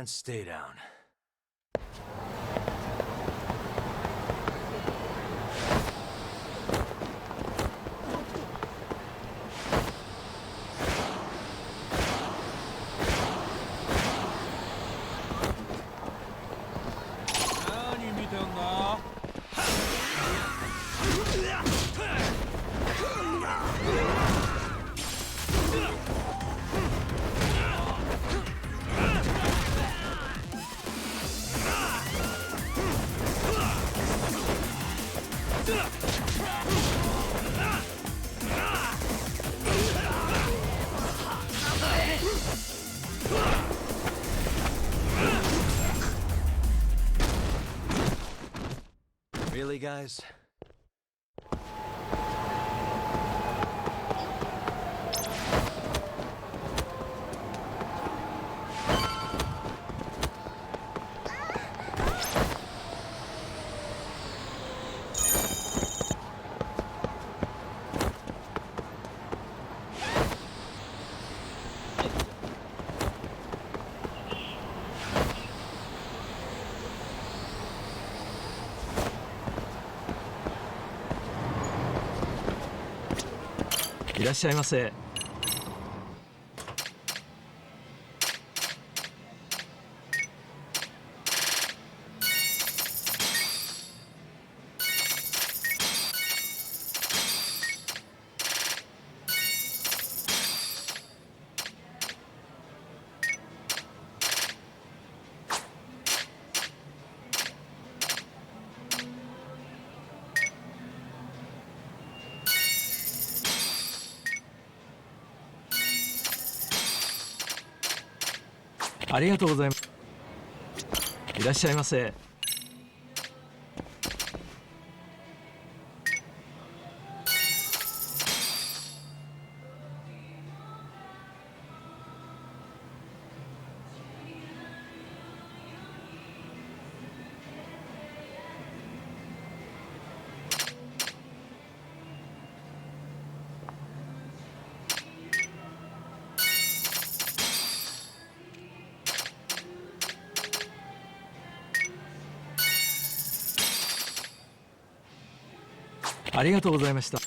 and stay down. Really, guys?いらっしゃいませ。ありがとうございます。いらっしゃいませ。ありがとうございました。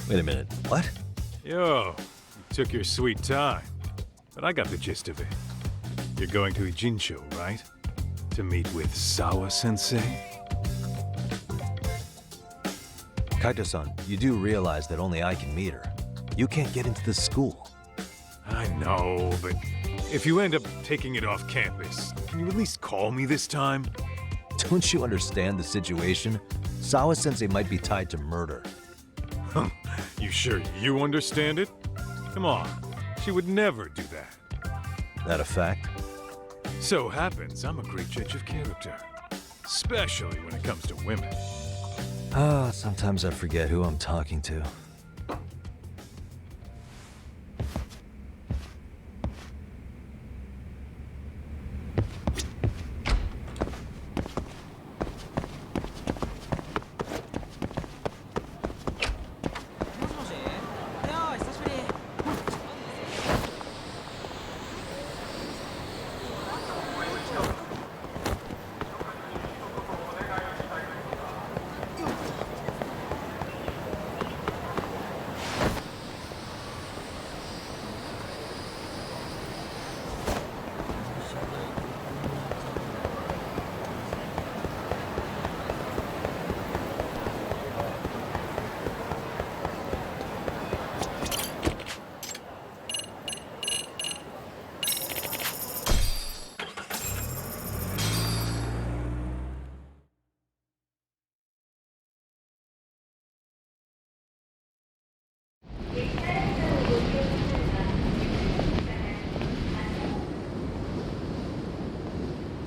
Wait a minute, what? Yo, you took your sweet time. But I got the gist of it. You're going to Ijincho, right? To meet with Sawa-sensei? Kaito-san, you do realize that only I can meet her. You can't get into the school. I know, but if you end up taking it off campus, can you at least call me this time? Don't you understand the situation? Sawa-sensei might be tied to murder. You sure you understand it? Come on, She would never do that. That a fact? So happens I'm a great judge of character. Especially when it comes to women. Ah, sometimes I forget who I'm talking to.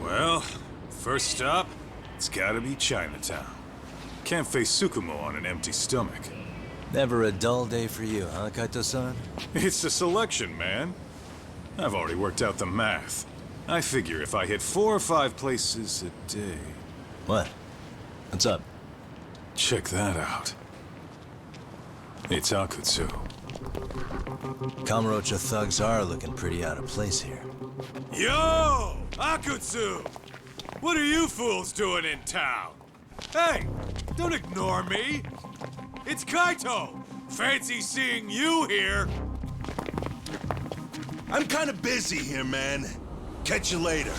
Well, first stop, it's gotta be Chinatown. Can't face Tsukumo on an empty stomach. Never a dull day for you, huh, Kaito-san? It's the selection, man. I've already worked out the math. I figure if I hit 4 or 5 places a day... What? What's up? Check that out. It's Akutsu. Kamurocho thugs are looking pretty out of place here. Yo! Akutsu! What are you fools doing in town? Hey! Don't ignore me! It's Kaito! Fancy seeing you here! I'm kinda busy here, man. Catch you later.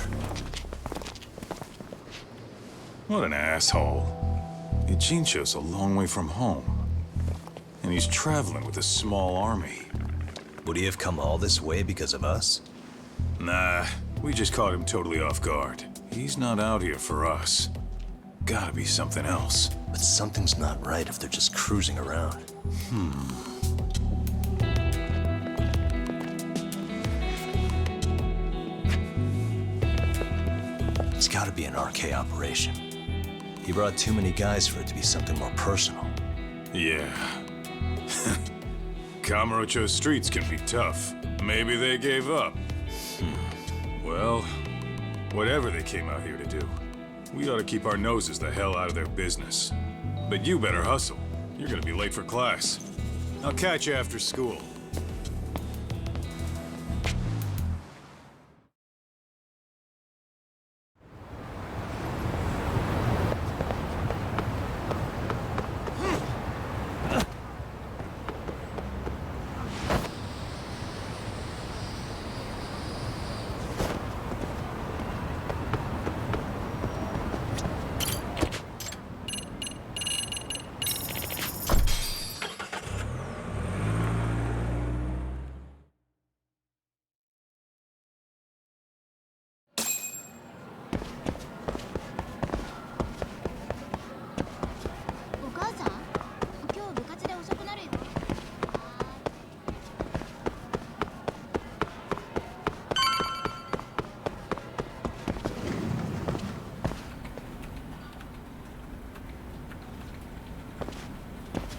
What an asshole. Ijincho's a long way from home. And he's traveling with a small army. Would he have come all this way because of us? Nah, we just caught him totally off guard. He's not out here for us. Gotta be something else. But something's not right if they're just cruising around. It's gotta be an RK operation. He brought too many guys for it to be something more personal. Yeah. Kamurocho streets can be tough. Maybe they gave up. Well, whatever they came out here to do, we ought to keep our noses the hell out of their business. But you better hustle. You're gonna be late for class. I'll catch you after school.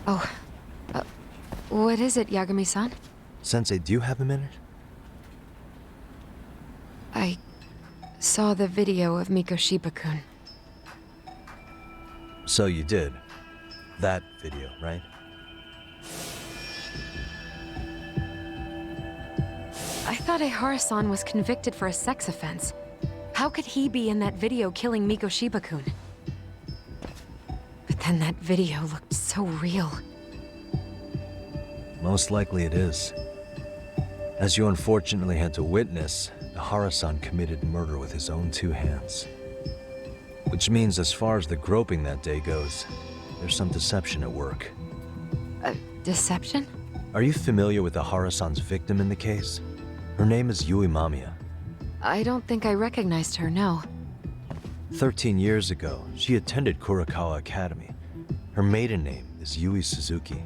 Oh, what is it, Yagami-san? Sensei, do you have a minute? I saw the video of Mikoshiba-kun. So you did. That video, right? I thought Ehara-san was convicted for a sex offense. How could he be in that video killing Mikoshiba-kun? But then that video looked so real. Most likely it is. As you unfortunately had to witness, Ehara-san committed murder with his own 2 hands. Which means as far as the groping that day goes, there's some deception at work. Deception? Are you familiar with Ehara-san's victim in the case? Her name is Yui Mamiya. I don't think I recognized her, no. 13 years ago, she attended Kurakawa Academy. Her maiden name is Yui Suzuki.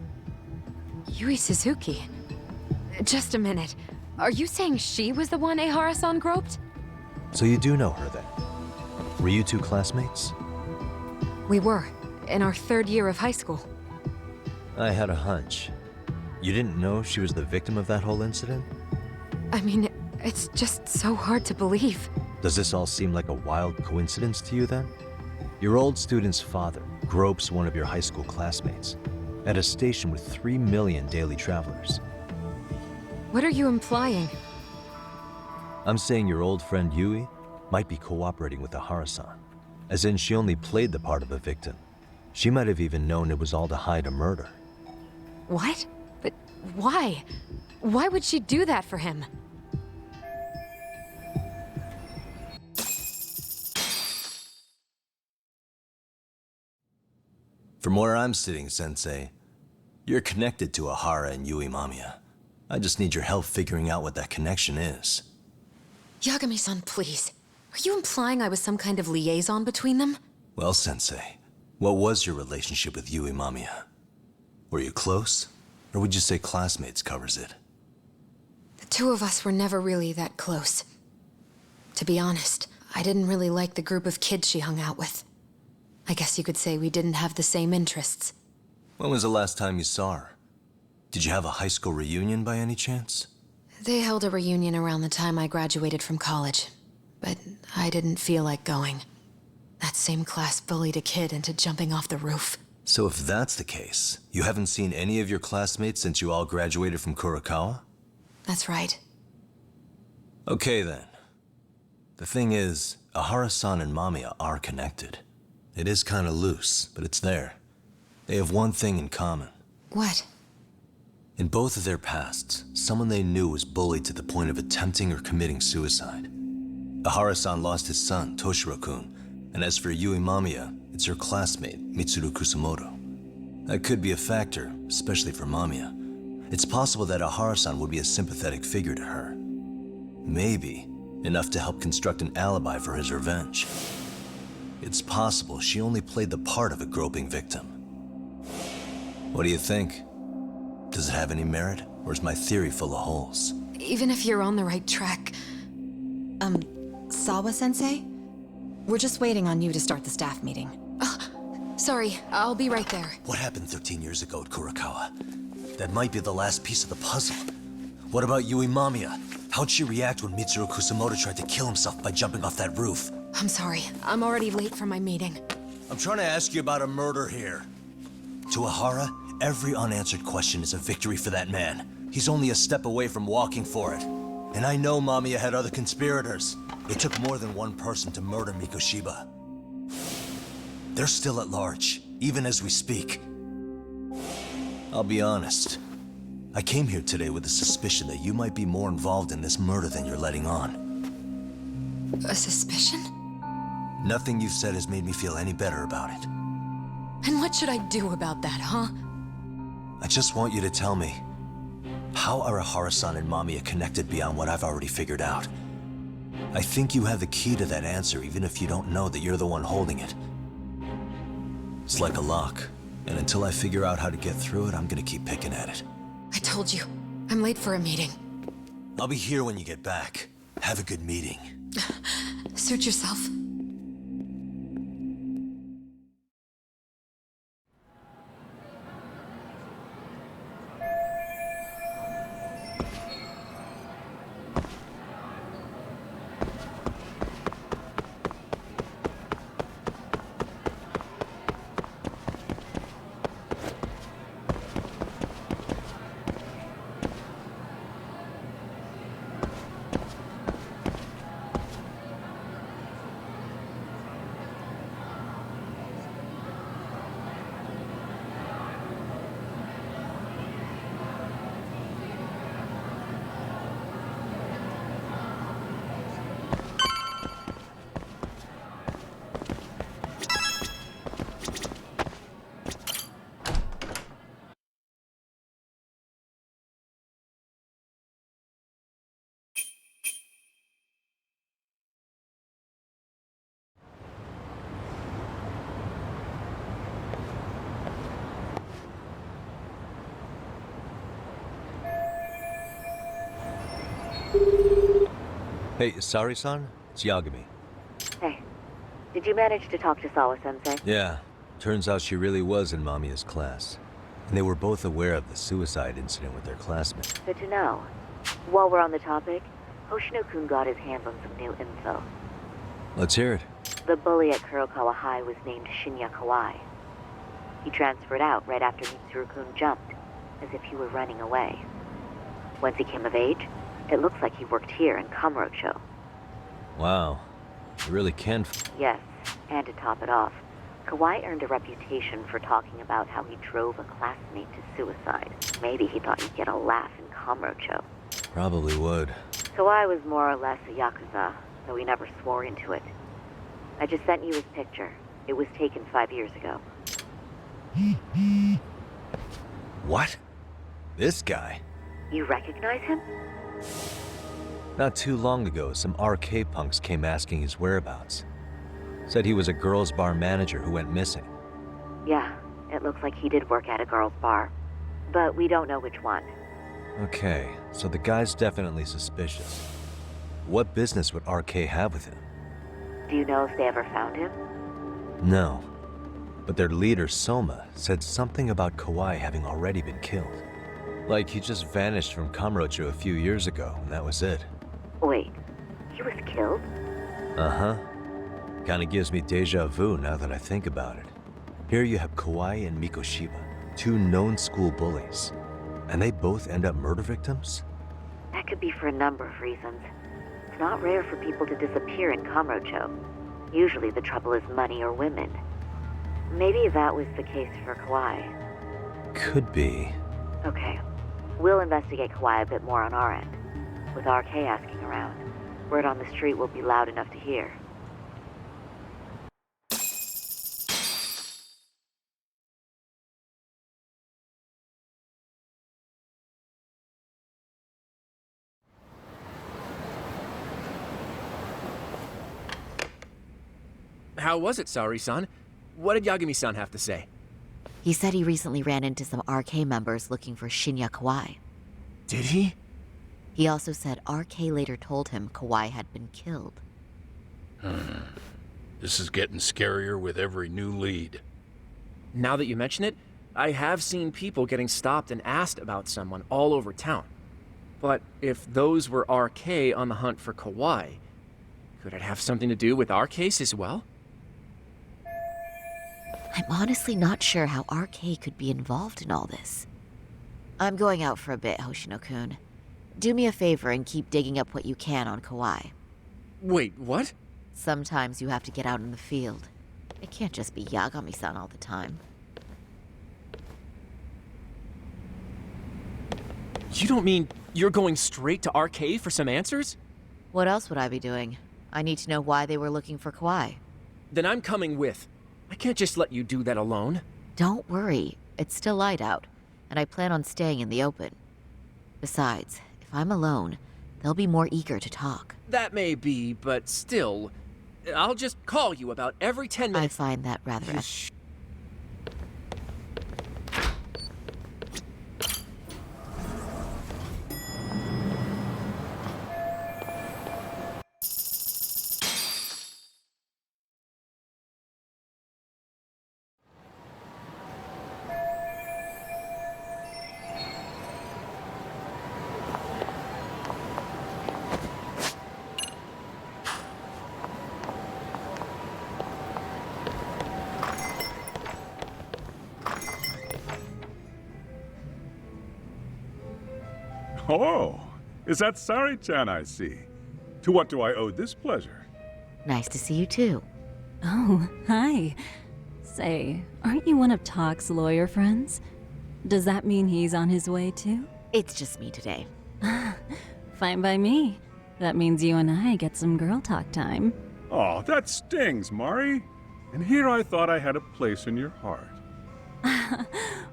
Yui Suzuki? Just a minute. Are you saying she was the one Ehara-san groped? So you do know her then? Were you two classmates? We were, in our 3rd year of high school. I had a hunch. You didn't know she was the victim of that whole incident? I mean, it's just so hard to believe. Does this all seem like a wild coincidence to you then? Your old student's father gropes one of your high school classmates at a station with 3 million daily travelers. What are you implying? I'm saying your old friend Yui might be cooperating with Ehara-san, as in she only played the part of a victim. She might have even known it was all to hide a murder. What? But why? Why would she do that for him? From where I'm sitting, Sensei, you're connected to Ehara and Yui Mamiya. I just need your help figuring out what that connection is. Yagami-san, please. Are you implying I was some kind of liaison between them? Well, Sensei, what was your relationship with Yui Mamiya? Were you close? Or would you say classmates covers it? The two of us were never really that close. To be honest, I didn't really like the group of kids she hung out with. I guess you could say we didn't have the same interests. When was the last time you saw her? Did you have a high school reunion by any chance? They held a reunion around the time I graduated from college, but I didn't feel like going. That same class bullied a kid into jumping off the roof. So if that's the case, you haven't seen any of your classmates since you all graduated from Kurakawa? That's right. Okay then. The thing is, Ehara-san and Mamiya are connected. It is kinda loose, but it's there. They have one thing in common. What? In both of their pasts, someone they knew was bullied to the point of attempting or committing suicide. Ehara-san lost his son, Toshiro-kun, and as for Yui Mamiya, it's her classmate, Mitsuru Kusamoto. That could be a factor, especially for Mamiya. It's possible that Ehara-san would be a sympathetic figure to her. Maybe enough to help construct an alibi for his revenge. It's possible she only played the part of a groping victim. What do you think? Does it have any merit, or is my theory full of holes? Even if you're on the right track, Sawa-sensei? We're just waiting on you to start the staff meeting. sorry, I'll be right there. What happened 13 years ago at Kurakawa? That might be the last piece of the puzzle. What about Yui Mamiya? How'd she react when Mitsuru Kusamoto tried to kill himself by jumping off that roof? I'm sorry, I'm already late for my meeting. I'm trying to ask you about a murder here. To Ehara, every unanswered question is a victory for that man. He's only a step away from walking for it. And I know Mamiya had other conspirators. It took more than one person to murder Mikoshiba. They're still at large, even as we speak. I'll be honest. I came here today with a suspicion that you might be more involved in this murder than you're letting on. A suspicion? Nothing you've said has made me feel any better about it. And what should I do about that, huh? I just want you to tell me, how are Ehara-san and Mamiya connected beyond what I've already figured out? I think you have the key to that answer, even if you don't know that you're the one holding it. It's like a lock, and until I figure out how to get through it, I'm gonna keep picking at it. I told you, I'm late for a meeting. I'll be here when you get back. Have a good meeting. Suit yourself. Hey, Sari-san? It's Yagami. Hey, did you manage to talk to Sawa-sensei? Yeah, turns out she really was in Mamiya's class. And they were both aware of the suicide incident with their classmate. Good to know. While we're on the topic, Hoshino-kun got his hands on some new info. Let's hear it. The bully at Kurokawa High was named Shinya Kawai. He transferred out right after Mitsuru-kun jumped, as if he were running away. Once he came of age, it looks like he worked here in Kamurocho. Wow. You really can Yes, and to top it off, Kawai earned a reputation for talking about how he drove a classmate to suicide. Maybe he thought he'd get a laugh in Kamurocho. Probably would. Kawai was more or less a Yakuza, though he never swore into it. I just sent you his picture. It was taken 5 years ago. What? This guy? You recognize him? Not too long ago, some RK punks came asking his whereabouts. Said he was a girls' bar manager who went missing. Yeah, it looks like he did work at a girl's bar. But we don't know which one. Okay, so the guy's definitely suspicious. What business would RK have with him? Do you know if they ever found him? No. But their leader, Soma, said something about Kawai having already been killed. Like he just vanished from Kamurocho a few years ago, and that was it. Wait, he was killed? Uh-huh. Kinda gives me deja vu now that I think about it. Here you have Kawai and Mikoshiba, two known school bullies. And they both end up murder victims? That could be for a number of reasons. It's not rare for people to disappear in Kamurocho. Usually the trouble is money or women. Maybe that was the case for Kawai. Could be. Okay. We'll investigate Kawai a bit more on our end. With RK asking around, word on the street will be loud enough to hear. How was it, Saori-san? What did Yagami-san have to say? He said he recently ran into some RK members looking for Shinya Kawai. Did he? He also said RK later told him Kawai had been killed. This is getting scarier with every new lead. Now that you mention it, I have seen people getting stopped and asked about someone all over town. But if those were RK on the hunt for Kawai, could it have something to do with our case as well? I'm honestly not sure how RK could be involved in all this. I'm going out for a bit, Hoshino-kun. Do me a favor and keep digging up what you can on Kawai. Wait, what? Sometimes you have to get out in the field. It can't just be Yagami-san all the time. You don't mean you're going straight to RK for some answers? What else would I be doing? I need to know why they were looking for Kawai. Then I'm coming with. I can't just let you do that alone. Don't worry, it's still light out, and I plan on staying in the open. Besides, if I'm alone, they'll be more eager to talk. That may be, but still, I'll just call you about every 10 I minutes. find that rather... Oh, is that Sari-chan I see? To what do I owe this pleasure? Nice to see you too. Oh, hi. Say, aren't you one of Talk's lawyer friends? Does that mean he's on his way too? It's just me today. Fine by me. That means you and I get some girl talk time. Oh, that stings, Mari. And here I thought I had a place in your heart.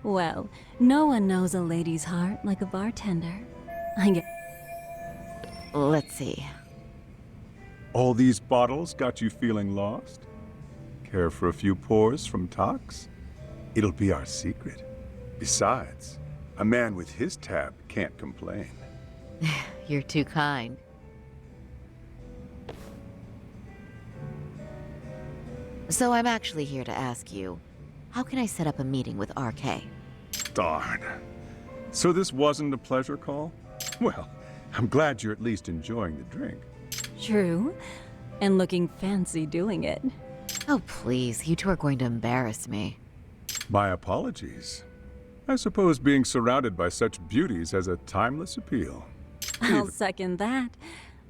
Well, no one knows a lady's heart like a bartender. I get... Let's see. All these bottles got you feeling lost? Care for a few pours from Tox? It'll be our secret. Besides, a man with his tab can't complain. You're too kind. So I'm actually here to ask you, how can I set up a meeting with RK? Darn. So this wasn't a pleasure call? Well, I'm glad you're at least enjoying the drink. True. And looking fancy doing it. Oh, please, you two are going to embarrass me. My apologies. I suppose being surrounded by such beauties has a timeless appeal. I'll second that.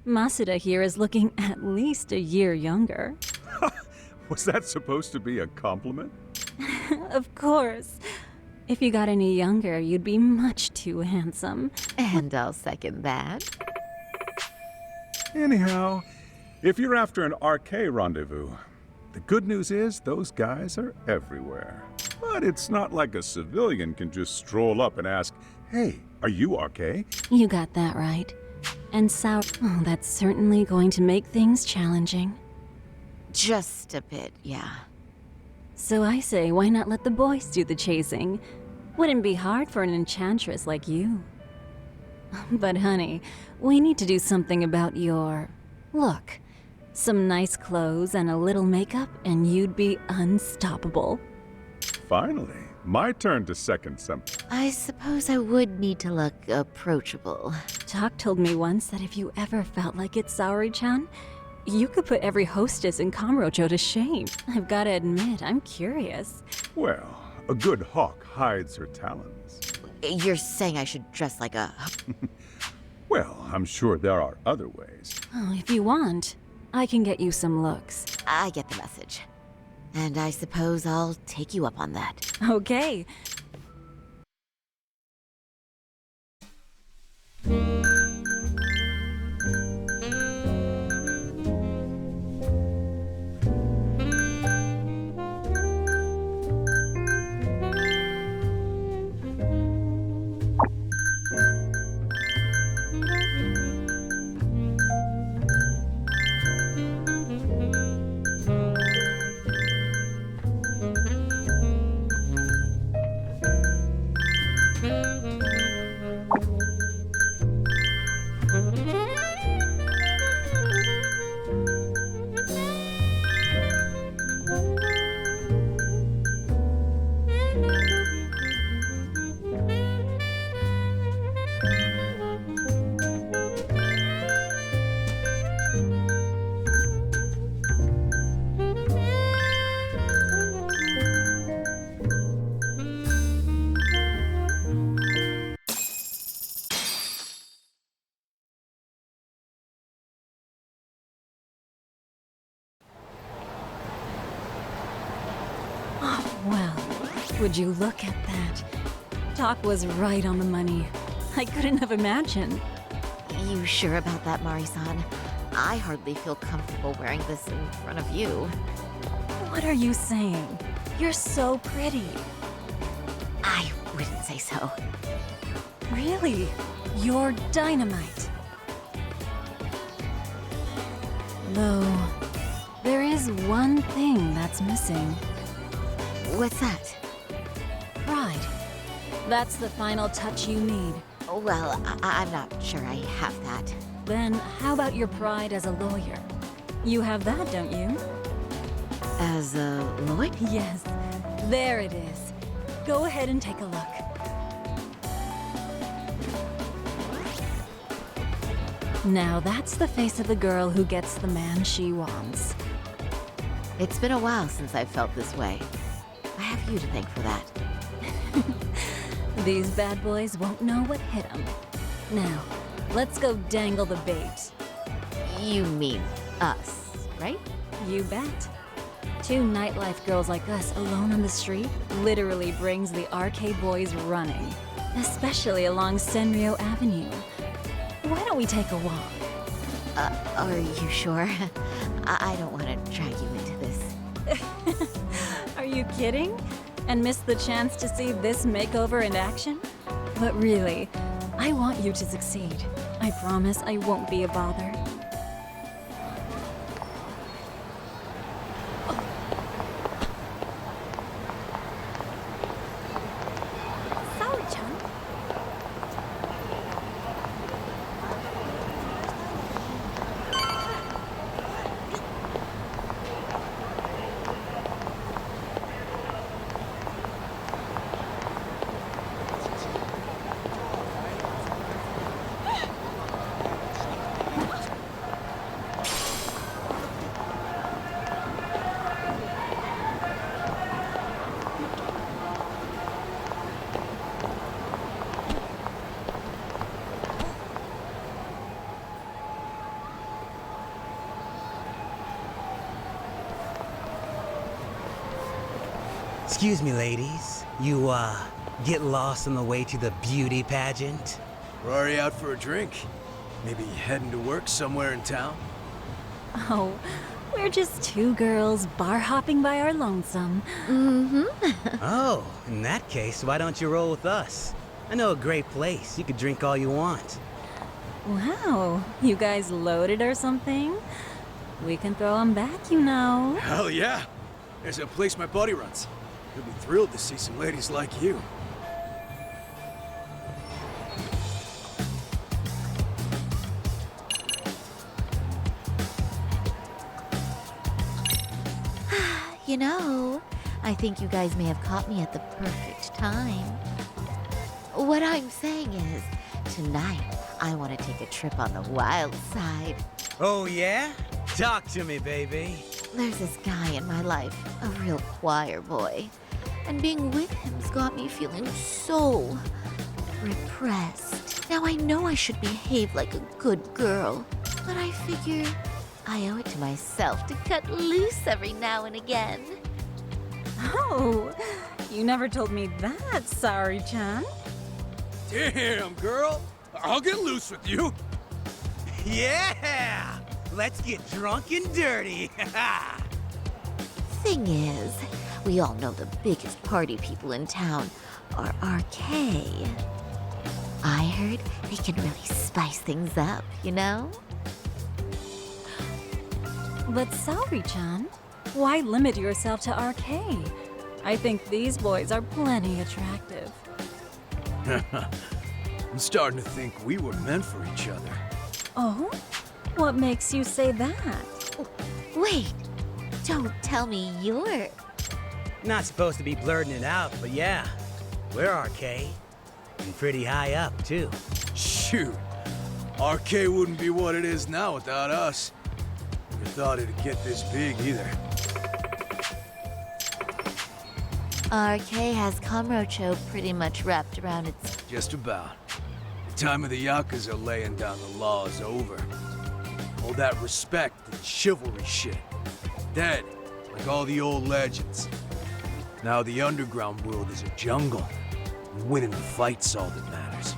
Masuda here is looking at least a year younger. Was that supposed to be a compliment? Of course. If you got any younger, you'd be much too handsome. And I'll second that. Anyhow, if you're after an RK rendezvous, the good news is those guys are everywhere. But it's not like a civilian can just stroll up and ask, "Hey, are you RK?" You got that right. And oh, that's certainly going to make things challenging. Just a bit, yeah. So I say, why not let the boys do the chasing? Wouldn't be hard for an enchantress like you. But honey, we need to do something about your look. Some nice clothes and a little makeup, and you'd be unstoppable. Finally, my turn to second something. I suppose I would need to look approachable. Talk told me once that if you ever felt like it, Saori-chan, you could put every hostess in Kamurocho to shame. I've gotta admit, I'm curious. Well, a good hawk hides her talons. You're saying I should dress like a... Well, I'm sure there are other ways. Oh, if you want, I can get you some looks. I get the message. And I suppose I'll take you up on that. Okay. Well, would you look at that? Doc was right on the money. I couldn't have imagined. You sure about that, Mari-san? I hardly feel comfortable wearing this in front of you. What are you saying? You're so pretty. I wouldn't say so. Really? You're dynamite. Though, there is one thing that's missing. What's that? Pride. That's the final touch you need. Well, I'm not sure I have that. Then how about your pride as a lawyer? You have that, don't you? As a lawyer? Yes. There it is. Go ahead and take a look. Now that's the face of the girl who gets the man she wants. It's been a while since I've felt this way. I have you to thank for that. These bad boys won't know what hit them. Now, let's go dangle the bait. You mean us, right? You bet. Two nightlife girls like us alone on the street literally brings the RK boys running. Especially along Senryo Avenue. Why don't we take a walk? Are you sure? I don't want to drag you into this. Are you kidding? And miss the chance to see this makeover in action? But really, I want you to succeed. I promise I won't be a bother. Saori-chan? Excuse me, ladies. You, get lost on the way to the beauty pageant? We're already out for a drink. Maybe heading to work somewhere in town? Oh, we're just two girls bar hopping by our lonesome. Oh, in that case, why don't you roll with us? I know a great place. You could drink all you want. Wow, you guys loaded or something? We can throw 'em back, you know. Hell yeah! There's a place my buddy runs. He'll be thrilled to see some ladies like you. You know, I think you guys may have caught me at the perfect time. What I'm saying is, tonight, I want to take a trip on the wild side. Oh, yeah? Talk to me, baby. There's this guy in my life, a real choir boy. And being with him's got me feeling so repressed. Now I know I should behave like a good girl, but I figure I owe it to myself to cut loose every now and again. Oh, you never told me that, Sari-chan. Damn, girl! I'll get loose with you! Yeah! Let's get drunk and dirty. Thing is, we all know the biggest party people in town are RK. I heard they can really spice things up, you know? But Sari-chan, why limit yourself to RK? I think these boys are plenty attractive. I'm starting to think we were meant for each other. Oh? What makes you say that? Wait, don't tell me you're... Not supposed to be blurting it out, but yeah, we're RK. And pretty high up, too. Shoot, RK wouldn't be what it is now without us. Never thought it'd get this big either. RK has Kamurocho pretty much wrapped around its... Just about. The time of the Yakuza laying down the law is over. All that respect and chivalry shit. Dead, like all the old legends. Now the underground world is a jungle. And winning the fight's all that matters.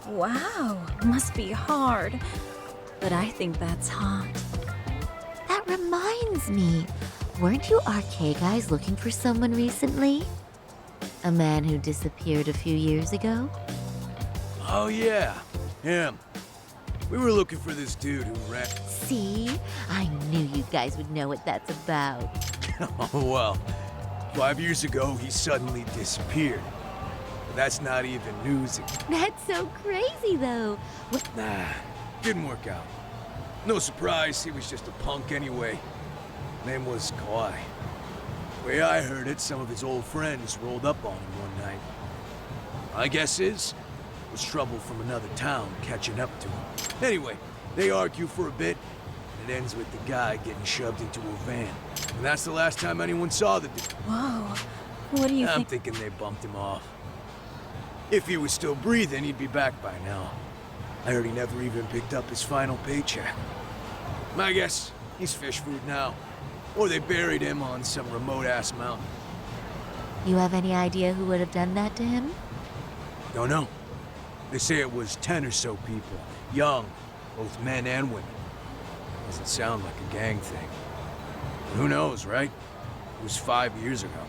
Wow, must be hard. But I think that's hot. That reminds me. Weren't you RK guys looking for someone recently? A man who disappeared a few years ago? Oh yeah, him. We were looking for this dude who ran... See? I knew you guys would know what that's about. Oh well, 5 years ago he suddenly disappeared. But that's not even news. That's so crazy though. What? Nah, didn't work out. No surprise, he was just a punk anyway. Name was Kawhi. Way I heard it, some of his old friends rolled up on him one night. My guess is, it was trouble from another town catching up to him. Anyway, they argue for a bit, and it ends with the guy getting shoved into a van. And that's the last time anyone saw the dude. Whoa, what do you I'm think? thinking they bumped him off. If he was still breathing, he'd be back by now. I heard he never even picked up his final paycheck. My guess, he's fish food now. Or they buried him on some remote-ass mountain. You have any idea who would have done that to him? Don't know. They say it was 10 or so people. Young, both men and women. Doesn't sound like a gang thing. But who knows, right? It was 5 years ago.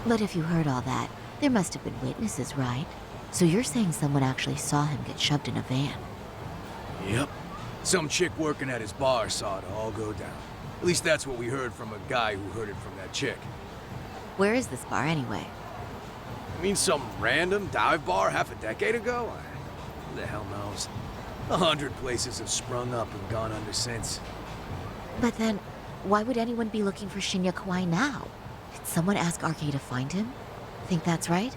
But if you heard all that, there must have been witnesses, right? So you're saying someone actually saw him get shoved in a van? Yep. Some chick working at his bar saw it all go down. At least that's what we heard from a guy who heard it from that chick. Where is this bar anyway? I mean, some random dive bar half a decade ago? Who the hell knows? 100 places have sprung up and gone under since. But then, why would anyone be looking for Shinya Kawai now? Did someone ask RK to find him? Think that's right?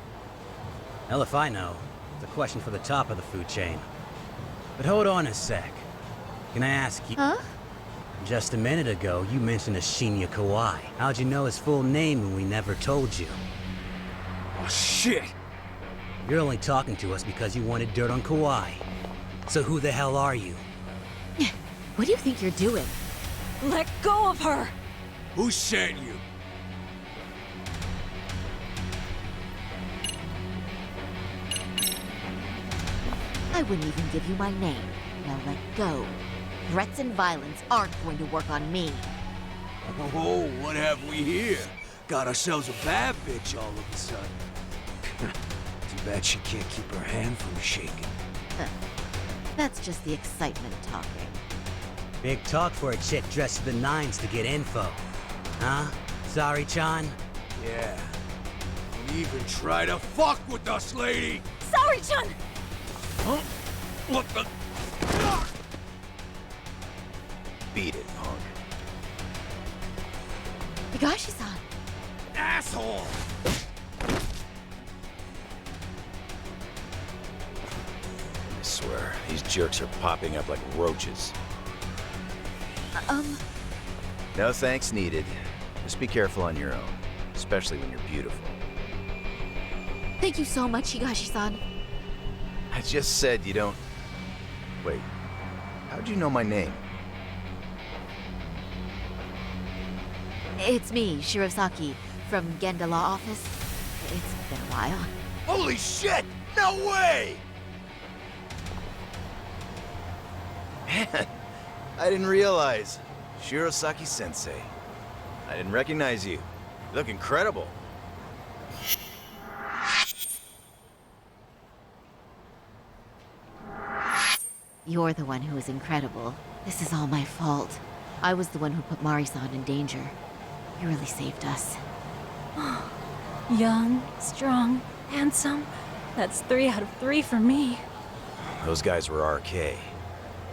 Hell if I know. It's a question for the top of the food chain. But hold on a sec. Can I ask you... Huh? Just a minute ago, you mentioned a Shinya Kawai. How'd you know his full name when we never told you? Oh, shit! You're only talking to us because you wanted dirt on Kawai. So who the hell are you? What do you think you're doing? Let go of her! Who sent you? I wouldn't even give you my name. Now let go. Threats and violence aren't going to work on me. Oh, what have we here? Got ourselves a bad bitch all of a sudden. Too bad she can't keep her hand from shaking. That's just the excitement talking. Big talk for a chick dressed to the nines to get info. Huh? Sorry, Chan? Yeah. Don't even try to fuck with us, lady! Sorry, Chun! Huh? What the? Beat it, punk. Higashi-san! Asshole! I swear, these jerks are popping up like roaches. No thanks needed. Just be careful on your own, especially when you're beautiful. Thank you so much, Higashi-san. I just said you don't... Wait, how'd you know my name? It's me, Shirosaki, from Genda Law Office. It's been a while. Holy shit! No way! Man, I didn't realize. Shirosaki-sensei. I didn't recognize you. You look incredible. You're the one who is incredible. This is all my fault. I was the one who put Mari-san in danger. You really saved us. Young, strong, handsome. That's 3 out of 3 for me. Those guys were RK.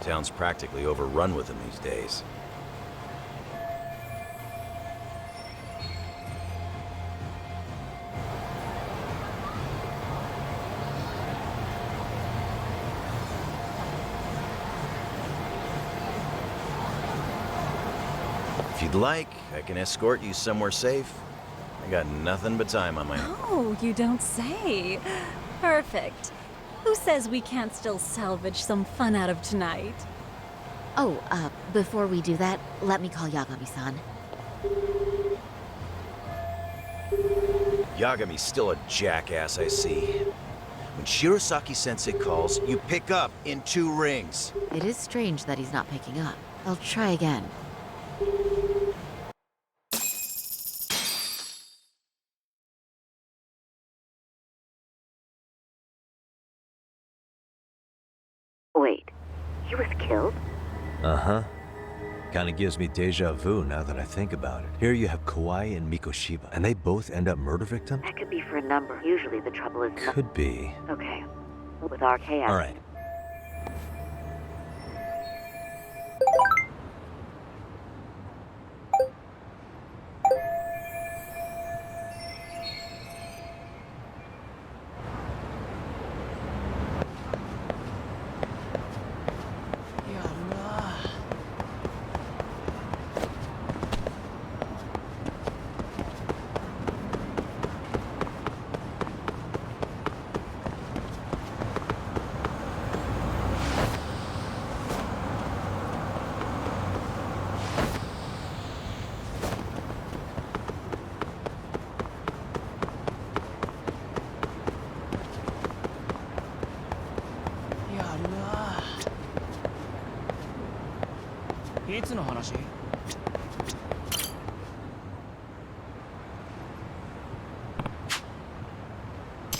Town's practically overrun with them these days. If you'd like, I can escort you somewhere safe. I got nothing but time on my hands. Oh, you don't say. Perfect. Who says we can't still salvage some fun out of tonight? Oh, before we do that, let me call Yagami-san. Yagami's still a jackass, I see. When Shirosaki-sensei calls, you pick up in 2 rings. It is strange that he's not picking up. I'll try again. Wait, he was killed? Uh-huh. Kinda gives me deja vu now that I think about it. Here you have Kawai and Mikoshiba, and they both end up murder victims? That could be for a number. Usually the trouble is... Could be. Okay. With RK, All right.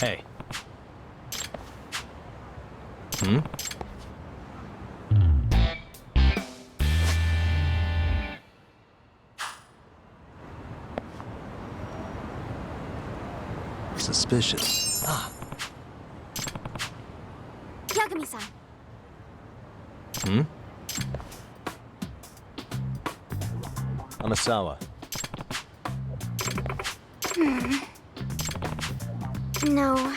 Hey. Suspicious. Yagami-san. Amasawa. No.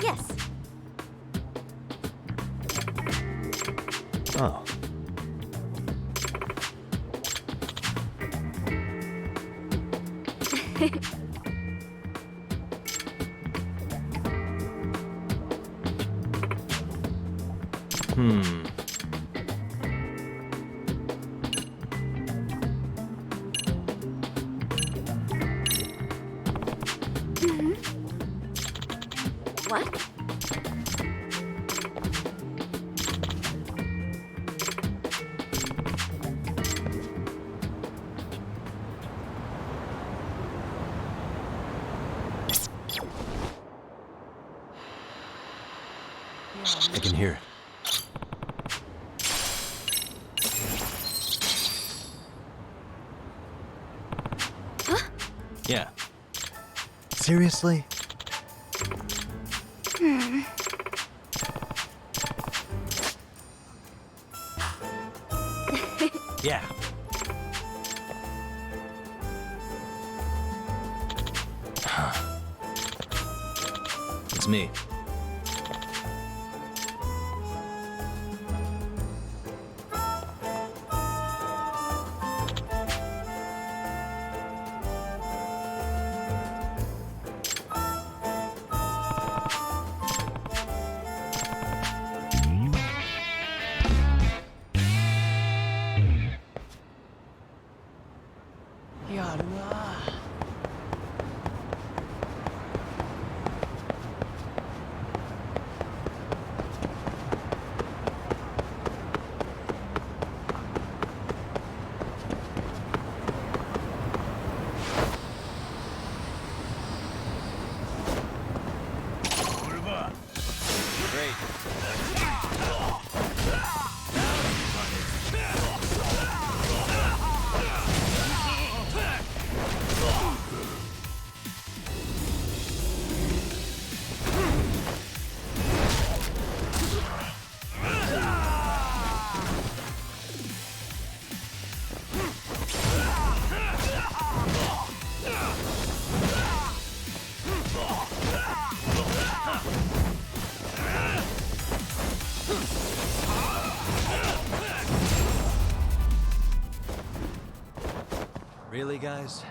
Yes. Oh. What? I can hear it. Huh? Yeah. Seriously? Yeah. It's me. Really, guys?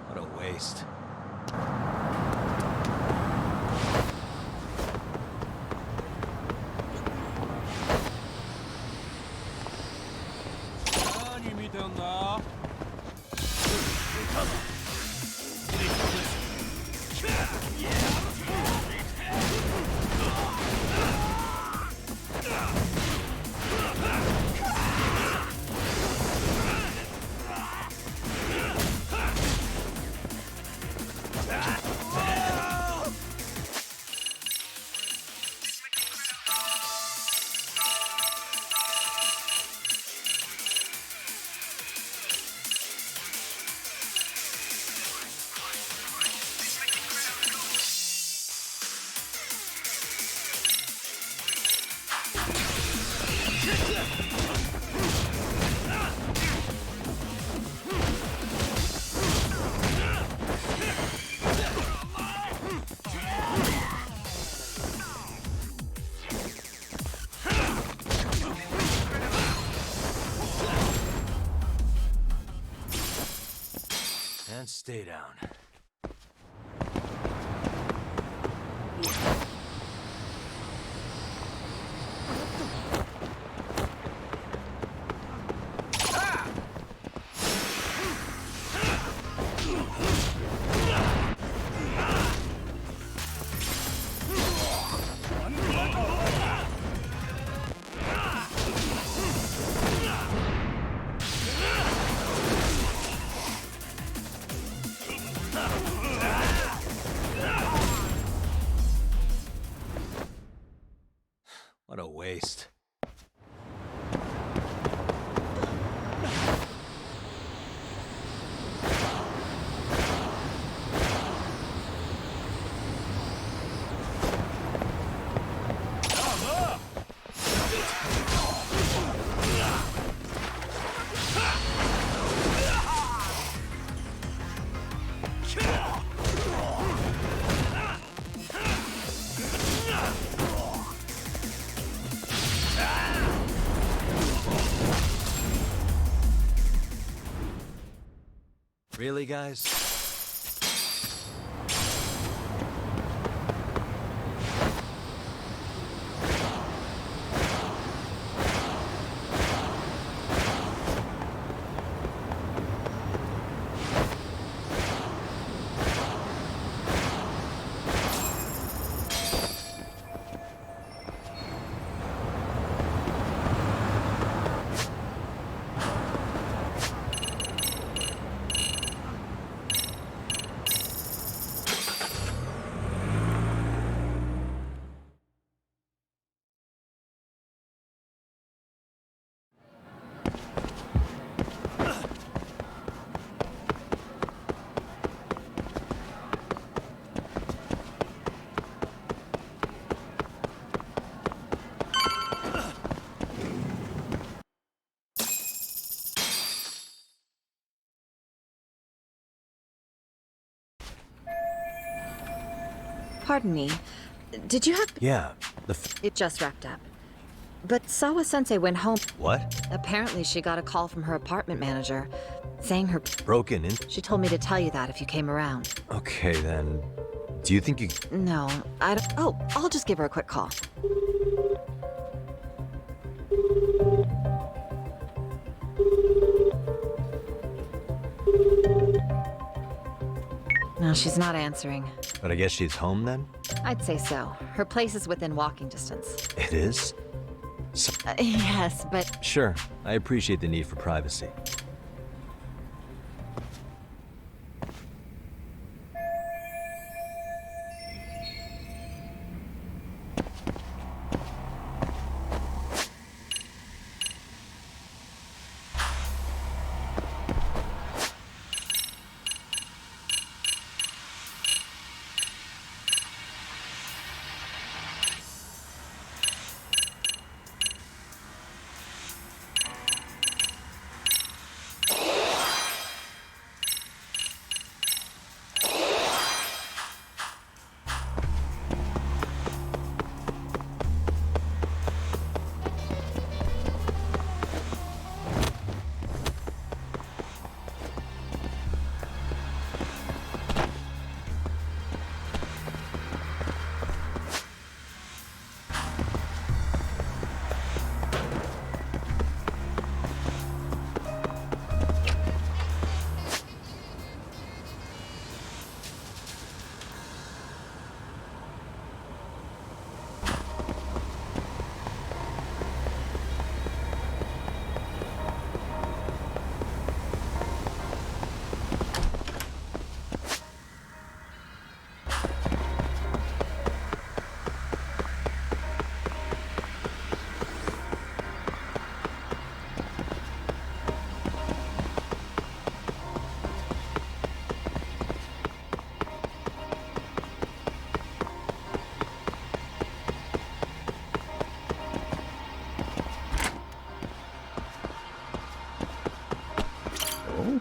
What a waste. And stay down. What a waste. Really, guys? Pardon me. Did you have... Yeah, It just wrapped up. But Sawa-sensei went home. What? Apparently she got a call from her apartment manager, saying her... Broken in? She told me to tell you that if you came around. Okay, then... Do you think you... No, I don't... Oh, I'll just give her a quick call. No, she's not answering. But I guess she's home then? I'd say so. Her place is within walking distance. It is? Yes, but... Sure, I appreciate the need for privacy.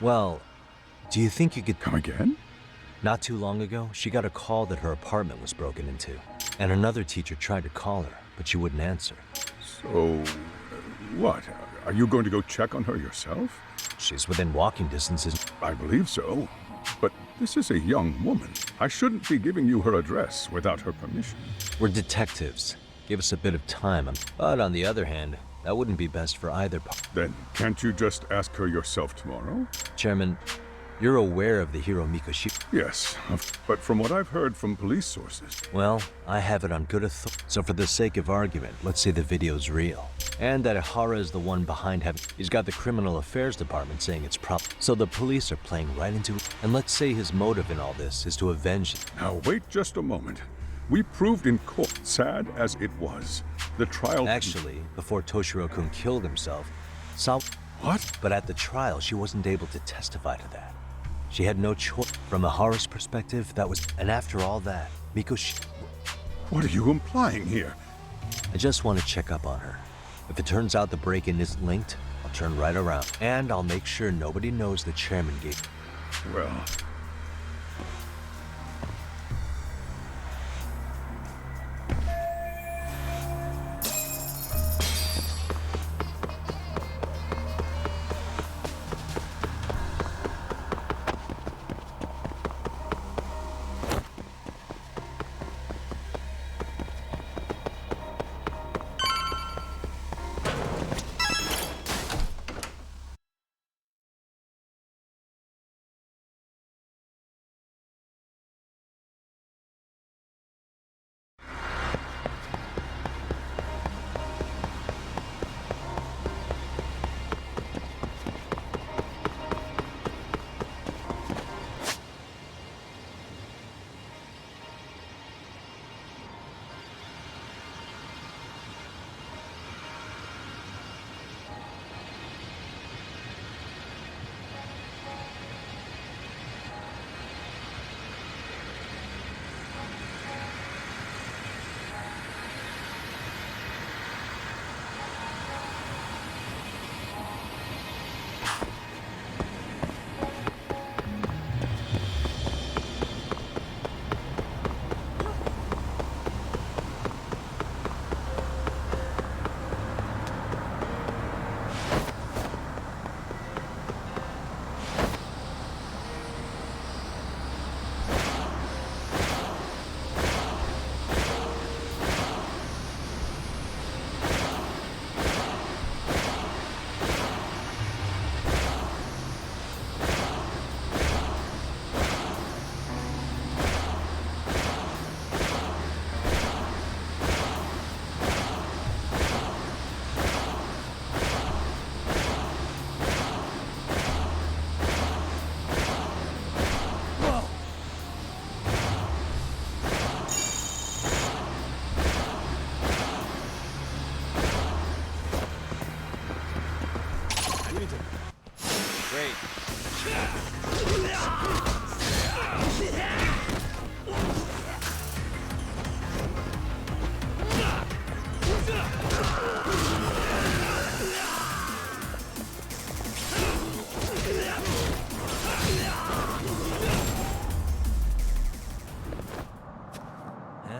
Well, do you think you could... Come again? Not too long ago, she got a call that her apartment was broken into. And another teacher tried to call her, but she wouldn't answer. So, what? Are you going to go check on her yourself? She's within walking distance. I believe so. This is a young woman. I shouldn't be giving you her address without her permission. We're detectives. Give us a bit of time. But on the other hand, that wouldn't be best for either party. Then can't you just ask her yourself tomorrow? Chairman, you're aware of the hero Mikoshi? Yes, but from what I've heard from police sources... Well, I have it on good authority. So for the sake of argument, let's say the video's real. And that Ihara is the one behind having... He's got the criminal affairs department saying it's prop. So the police are playing right into it. And let's say his motive in all this is to avenge... Now wait just a moment. We proved in court, sad as it was, the trial... Actually, before Toshiro-kun killed himself, What? But at the trial, she wasn't able to testify to that. She had no choice. From Ihara's perspective, that was... And after all that, Mikoshi... What are you implying here? I just want to check up on her. If it turns out the break-in isn't linked, I'll turn right around. And I'll make sure nobody knows the chairman gave... Well...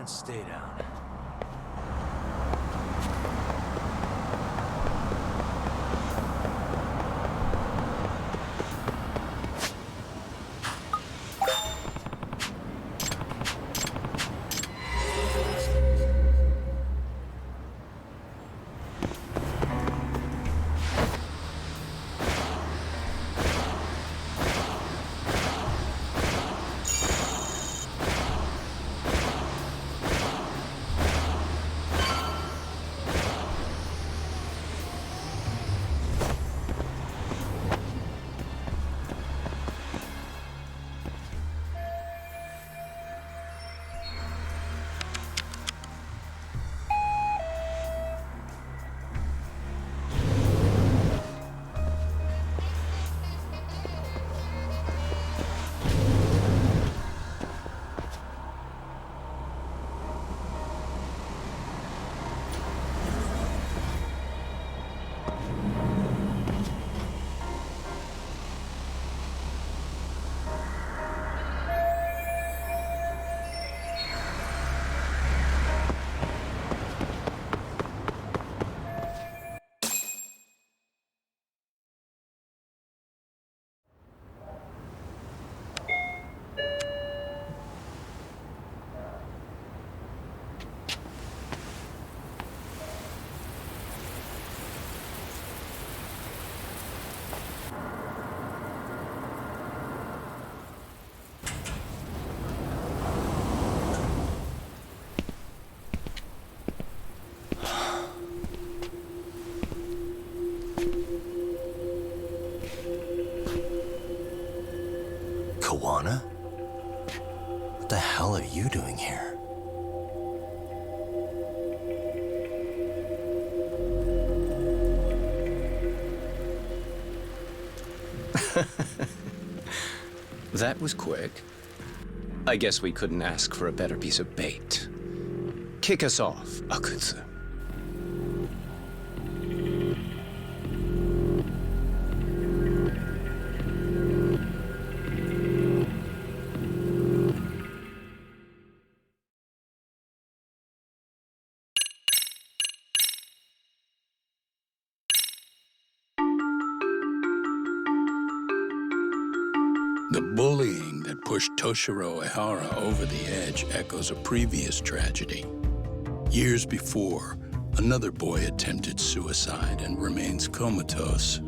And stay down. Kawana? What the hell are you doing here? That was quick. I guess we couldn't ask for a better piece of bait. Kick us off, Akutsu. The bullying that pushed Toshiro Ehara over the edge echoes a previous tragedy. Years before, another boy attempted suicide and remains comatose.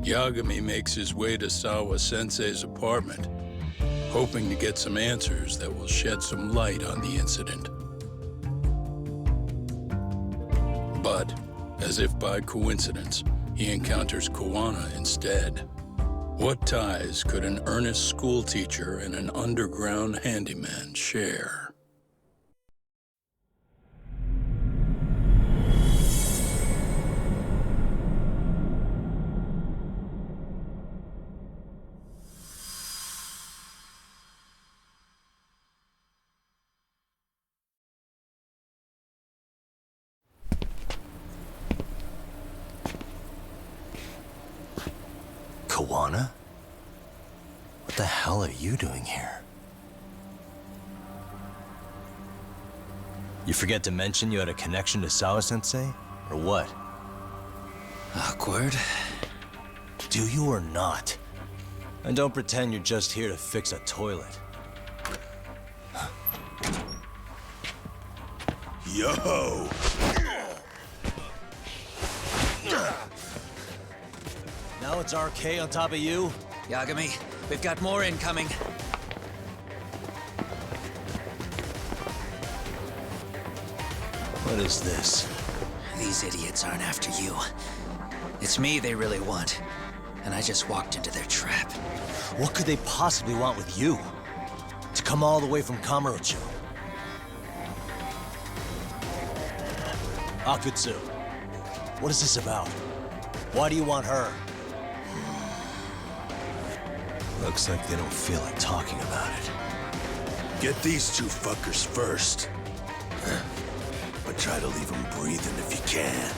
Yagami makes his way to Sawa-sensei's apartment, hoping to get some answers that will shed some light on the incident. But, as if by coincidence, he encounters Kawana instead. What ties could an earnest schoolteacher and an underground handyman share? Kawana? What the hell are you doing here? You forget to mention you had a connection to Sawa-sensei? Or what? Awkward. Do you or not? And don't pretend you're just here to fix a toilet. Yo! Now it's RK on top of you? Yagami, we've got more incoming. What is this? These idiots aren't after you. It's me they really want. And I just walked into their trap. What could they possibly want with you? To come all the way from Kamurocho? Akutsu, what is this about? Why do you want her? Looks like they don't feel like talking about it. Get these two fuckers first. But try to leave them breathing if you can.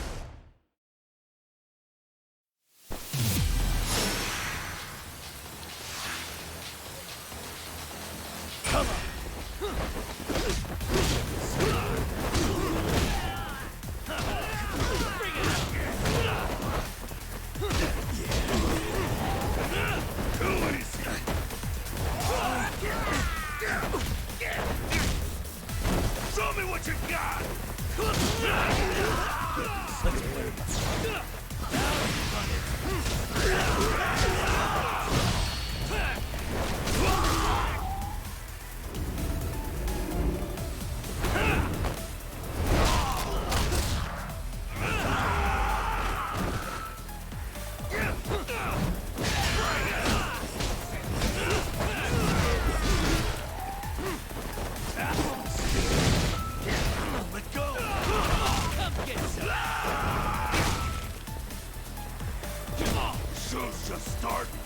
Come on. Show me what you got! Show's just starting.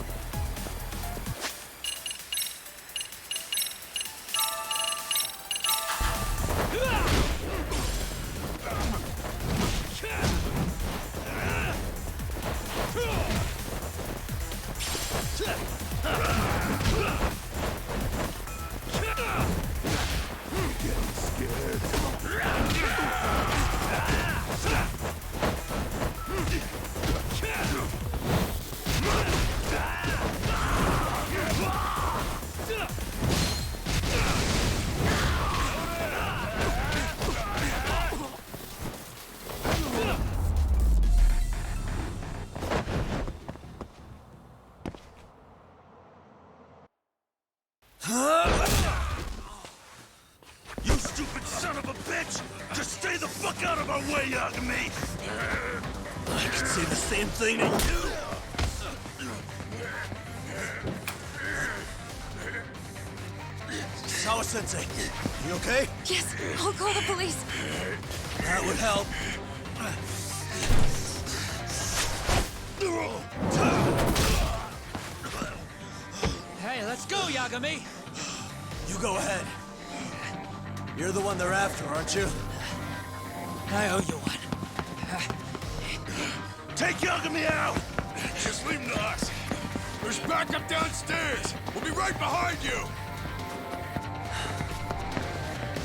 You stupid son of a bitch! Just stay the fuck out of our way, Yagami! I could say the same thing to you! Sawa-sensei, you okay? Yes, I'll call the police. That would help. Hey, let's go, Yagami! You go ahead. You're the one they're after, aren't you? I owe you one. Take Yagami out! Just leave him to us. There's backup downstairs. We'll be right behind you.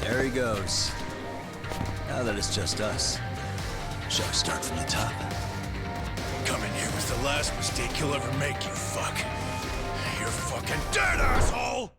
There he goes. Now that it's just us, shall we start from the top? Coming here was the last mistake you'll ever make, you fuck. You're fucking dead, asshole!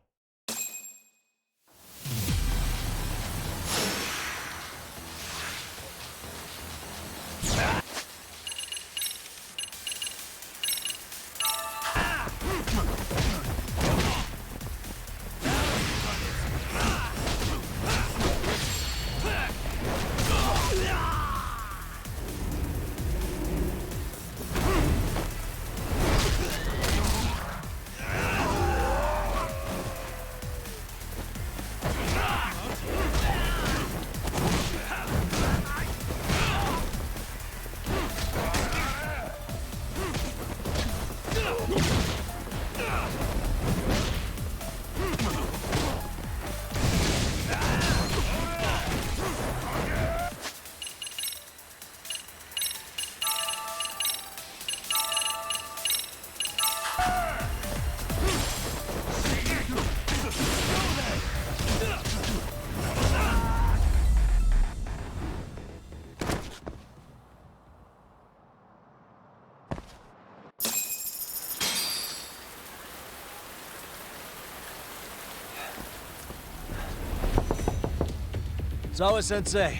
Sawa-sensei.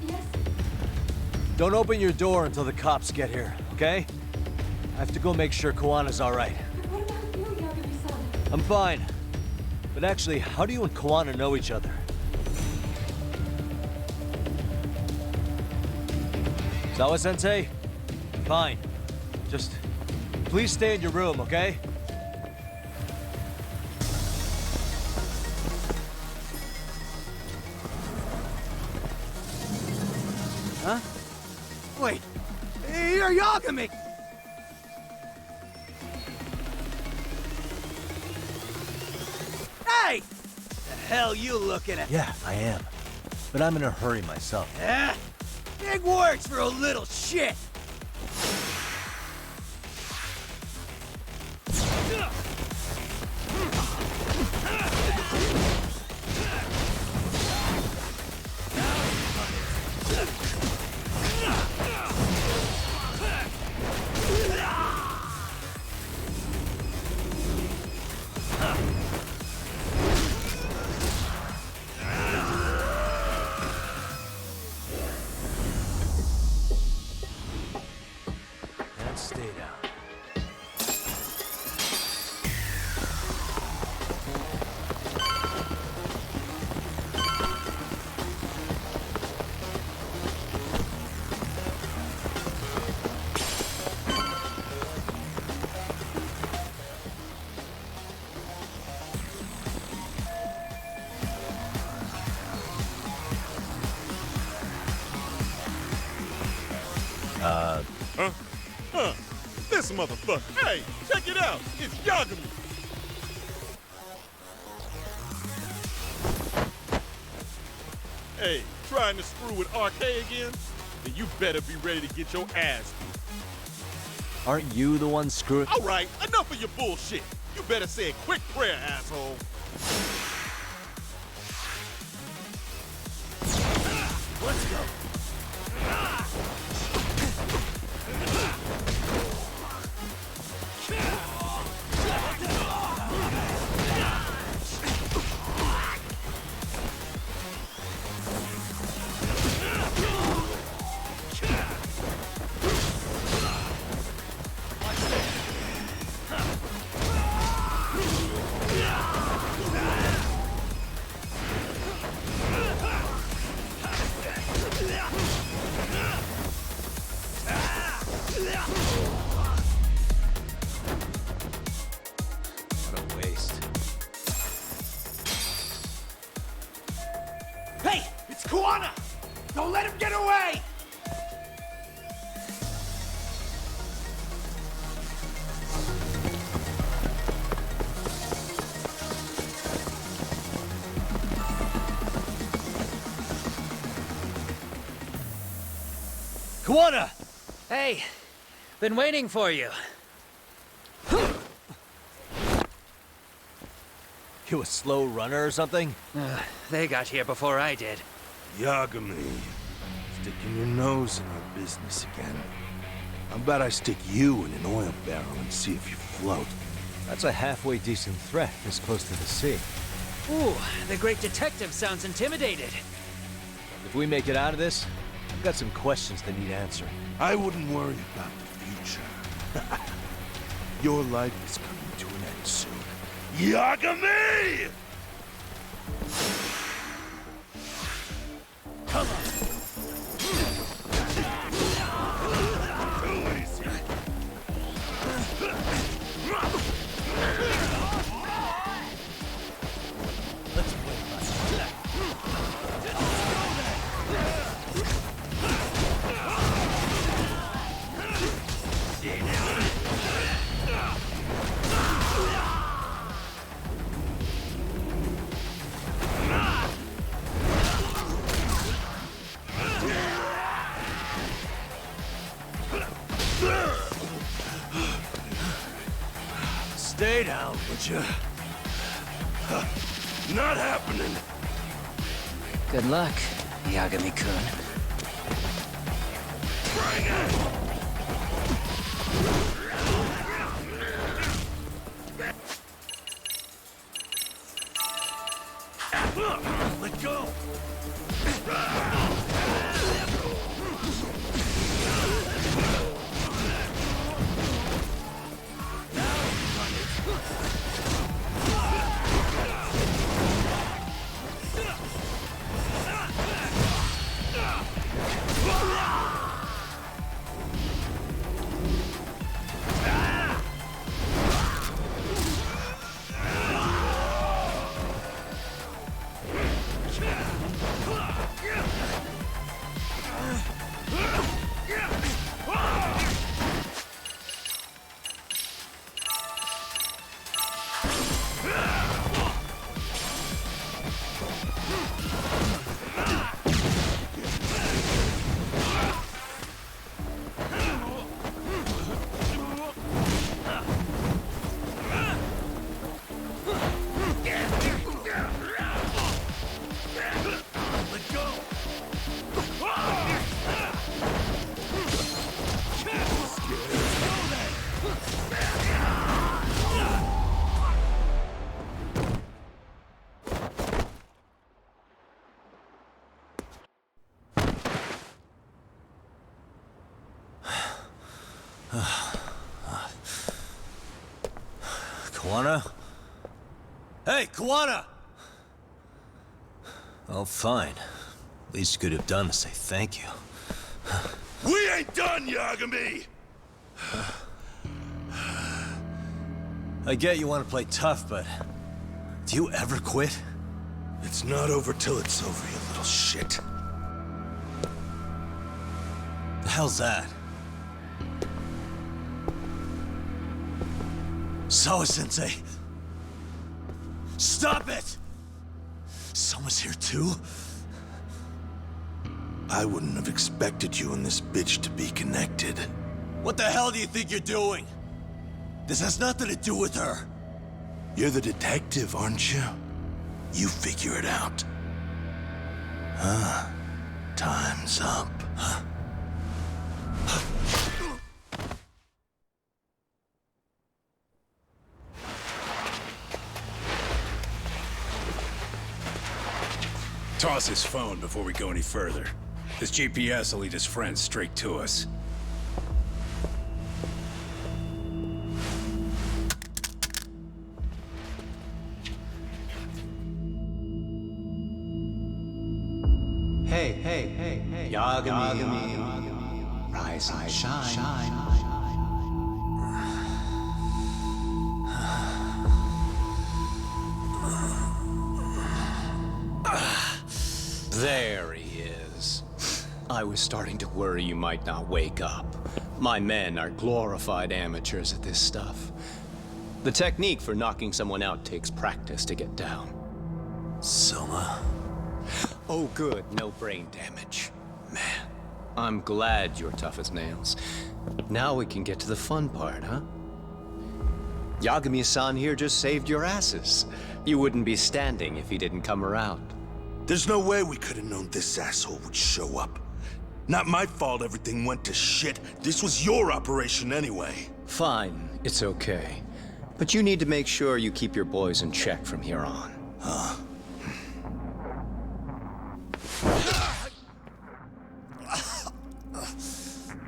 Yes? Don't open your door until the cops get here, okay? I have to go make sure Koana's all right. But what about you, Yagami-san? I'm fine. But actually, how do you and Koana know each other? Sawa-sensei? Fine. Just please stay in your room, okay? Huh? Wait, you're Yagami! Hey! The hell you looking at? Yeah, I am. But I'm in a hurry myself. Yeah? Big words for a little shit! And stay down. This motherfucker. Hey, check it out. It's Yagami. Hey, trying to screw with RK again? Then you better be ready to get your ass beat. Aren't you the one screwing? All right, enough of your bullshit. You better say a quick prayer, asshole. Let's go. Yeah! Kawana! Hey, been waiting for you. You a slow runner or something? They got here before I did. Yagami, sticking your nose in our business again. How about I stick you in an oil barrel and see if you float? That's a halfway decent threat this close to the sea. Ooh, the great detective sounds intimidated. If we make it out of this, I've got some questions that need answering. I wouldn't worry about the future. Your life is coming to an end soon. Yagami! Come on! Too easy! Let's play Stay down, would you? Not happening. Good luck, Yagami-kun. Bring it! Let go! Kawana? Hey, Kawana! Oh, fine. Least you could have done is say thank you. We ain't done, Yagami! I get you want to play tough, but do you ever quit? It's not over till it's over, you little shit. The hell's that? Sawa-sensei! Stop it! Someone's here too? I wouldn't have expected you and this bitch to be connected. What the hell do you think you're doing? This has nothing to do with her. You're the detective, aren't you? You figure it out. Huh? Time's up. Huh? Toss his phone before we go any further. This GPS will lead his friends straight to us. Hey, Yagami. Rise and shine. There he is. I was starting to worry you might not wake up. My men are glorified amateurs at this stuff. The technique for knocking someone out takes practice to get down. Soma? Oh good, no brain damage. Man, I'm glad you're tough as nails. Now we can get to the fun part, huh? Yagami-san here just saved your asses. You wouldn't be standing if he didn't come around. There's no way we could have known this asshole would show up. Not my fault everything went to shit. This was your operation anyway. Fine, it's okay. But you need to make sure you keep your boys in check from here on. Huh?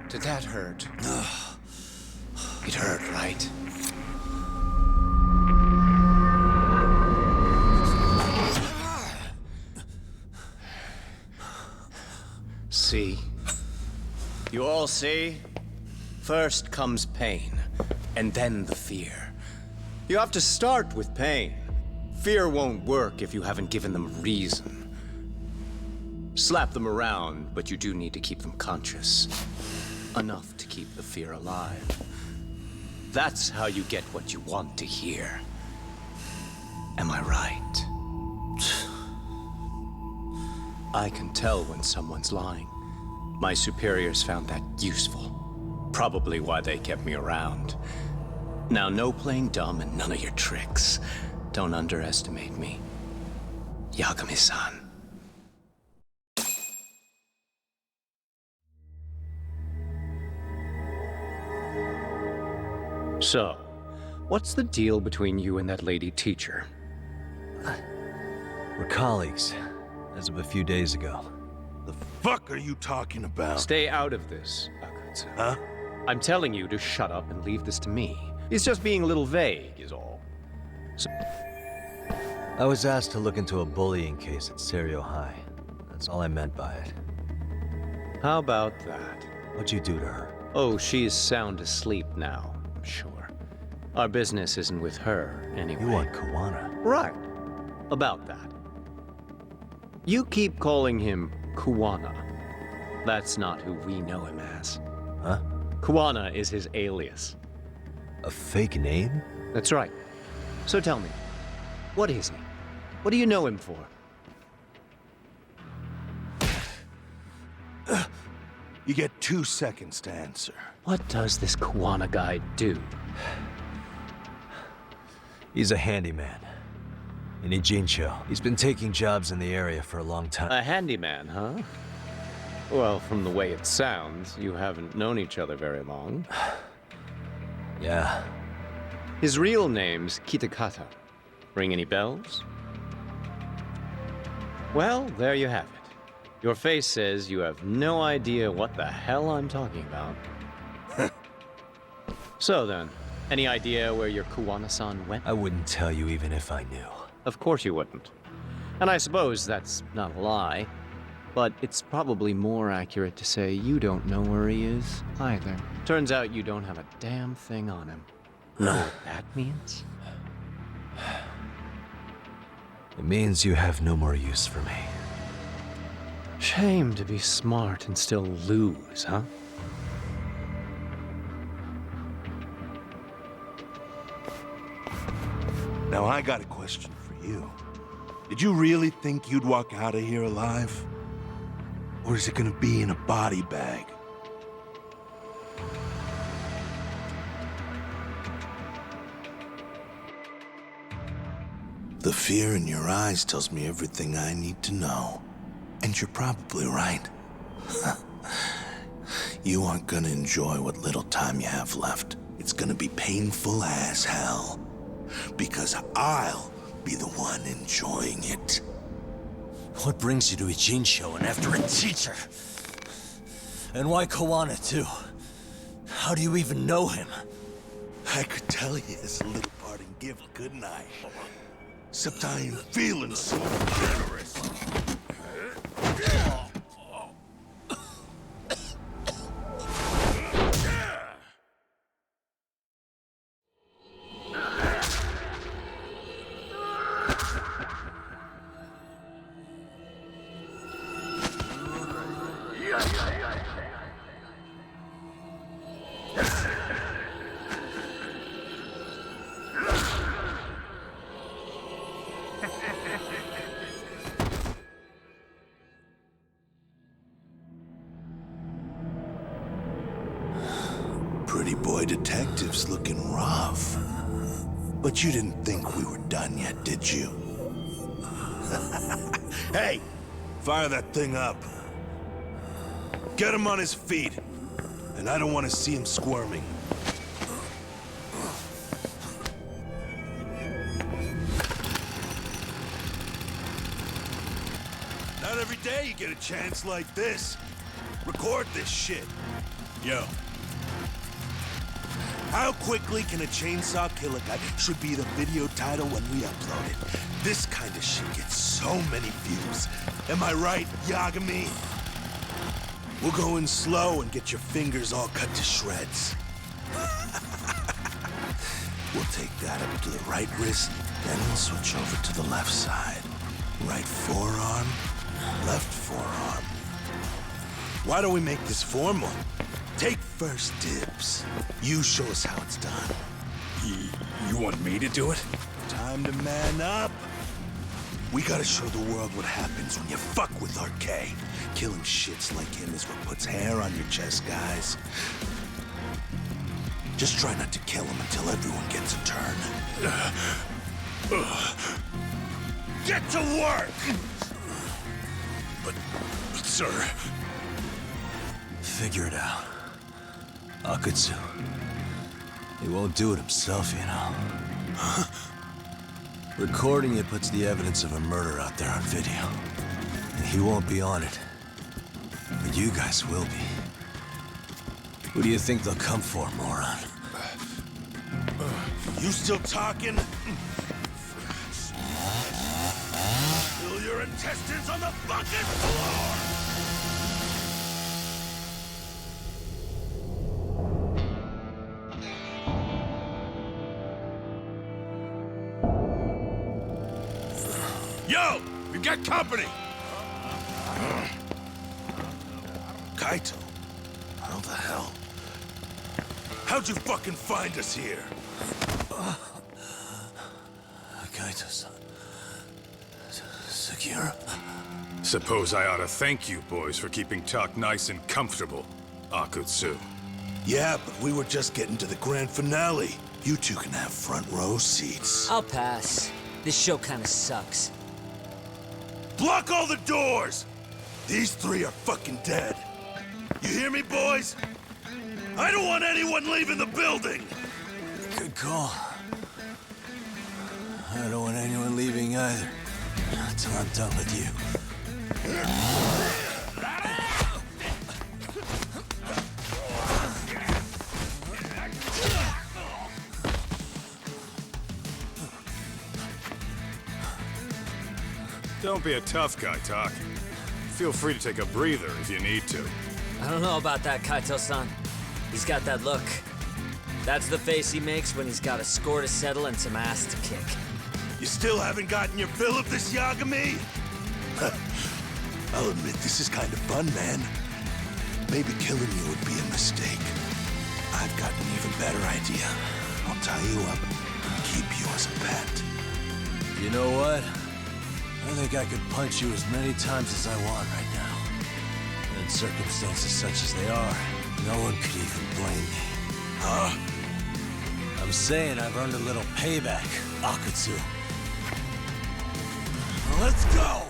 Did that hurt? It hurt, right? See? You all see? First comes pain, and then the fear. You have to start with pain. Fear won't work if you haven't given them a reason. Slap them around, but you do need to keep them conscious. Enough to keep the fear alive. That's how you get what you want to hear. Am I right? I can tell when someone's lying. My superiors found that useful. Probably why they kept me around. Now, no playing dumb and none of your tricks. Don't underestimate me. Yagami-san. So, what's the deal between you and that lady teacher? We're colleagues, as of a few days ago. The fuck are you talking about? Stay out of this, Akutsu. Huh? I'm telling you to shut up and leave this to me. He's just being a little vague, is all. So I was asked to look into a bullying case at Serio High. That's all I meant by it. how about that? What'd you do to her? Oh, she's sound asleep now, I'm sure. Our business isn't with her, anyway. You want Kawana? Right. About that. You keep calling him Kuwana. That's not who we know him as. Huh? Kuwana is his alias. A fake name? That's right. So tell me, what is he? What do you know him for? You get 2 seconds to answer. What does this Kuwana guy do? He's a handyman. In Ijincho. He's been taking jobs in the area for a long time. A handyman, huh? Well, from the way it sounds, you haven't known each other very long. Yeah. His real name's Kitakata. Ring any bells? Well, there you have it. Your face says you have no idea what the hell I'm talking about. So then, any idea where your Kuwana-san went? I wouldn't tell you even if I knew. Of course you wouldn't. And I suppose that's not a lie. But it's probably more accurate to say you don't know where he is, either. Turns out you don't have a damn thing on him. Know what that means? It means you have no more use for me. Shame to be smart and still lose, huh? Now I got a question for you. Did you really think you'd walk out of here alive? Or is it gonna be in a body bag? The fear in your eyes tells me everything I need to know. And you're probably right. You aren't gonna enjoy what little time you have left. It's gonna be painful as hell. Because I'll be the one enjoying it. What brings you to Ijincho and after a teacher? And why Kawana, too? How do you even know him? I could tell you as a little parting gift, couldn't I? Except I ain't feeling so generous. boy detective's looking rough. But you didn't think we were done yet, did you? Hey, fire that thing up. Get him on his feet. And I don't want to see him squirming. Not every day you get a chance like this. Record this shit. Yo. How quickly can a chainsaw kill a guy should be the video title when we upload it. This kind of shit gets so many views. Am I right, Yagami? We'll go in slow and get your fingers all cut to shreds. We'll take that up to the right wrist, then we'll switch over to the left side. Right forearm, left forearm. Why don't we make this formal? Take first dibs. You show us how it's done. You want me to do it? Time to man up. We gotta show the world what happens when you fuck with RK. Killing shits like him is what puts hair on your chest, guys. Just try not to kill him until everyone gets a turn. Get to work! But sir... Figure it out. Akutsu. He won't do it himself, you know. Recording it puts the evidence of a murder out there on video. And he won't be on it. But you guys will be. Who do you think they'll come for, moron? You still talking? Spill your intestines on the fucking floor! Yo! We got company! Kaito? How the hell? How'd you fucking find us here? Kaito-san. Sekiro. Suppose I ought to thank you boys for keeping talk nice and comfortable, Akutsu. Yeah, but we were just getting to the grand finale. You two can have front row seats. I'll pass. This show kinda sucks. Block all the doors! These three are fucking dead. You hear me, boys? I don't want anyone leaving the building! Good call. I don't want anyone leaving either. Until I'm done with you. Don't be a tough guy, Talk. Feel free to take a breather if you need to. I don't know about that, Kaito-san. He's got that look. That's the face he makes when he's got a score to settle and some ass to kick. You still haven't gotten your fill of this, Yagami? I'll admit, this is kind of fun, man. Maybe killing you would be a mistake. I've got an even better idea. I'll tie you up and keep you as a pet. You know what? I think I could punch you as many times as I want right now. And in circumstances such as they are, no one could even blame me. Huh? I'm saying I've earned a little payback, Akutsu. Let's go!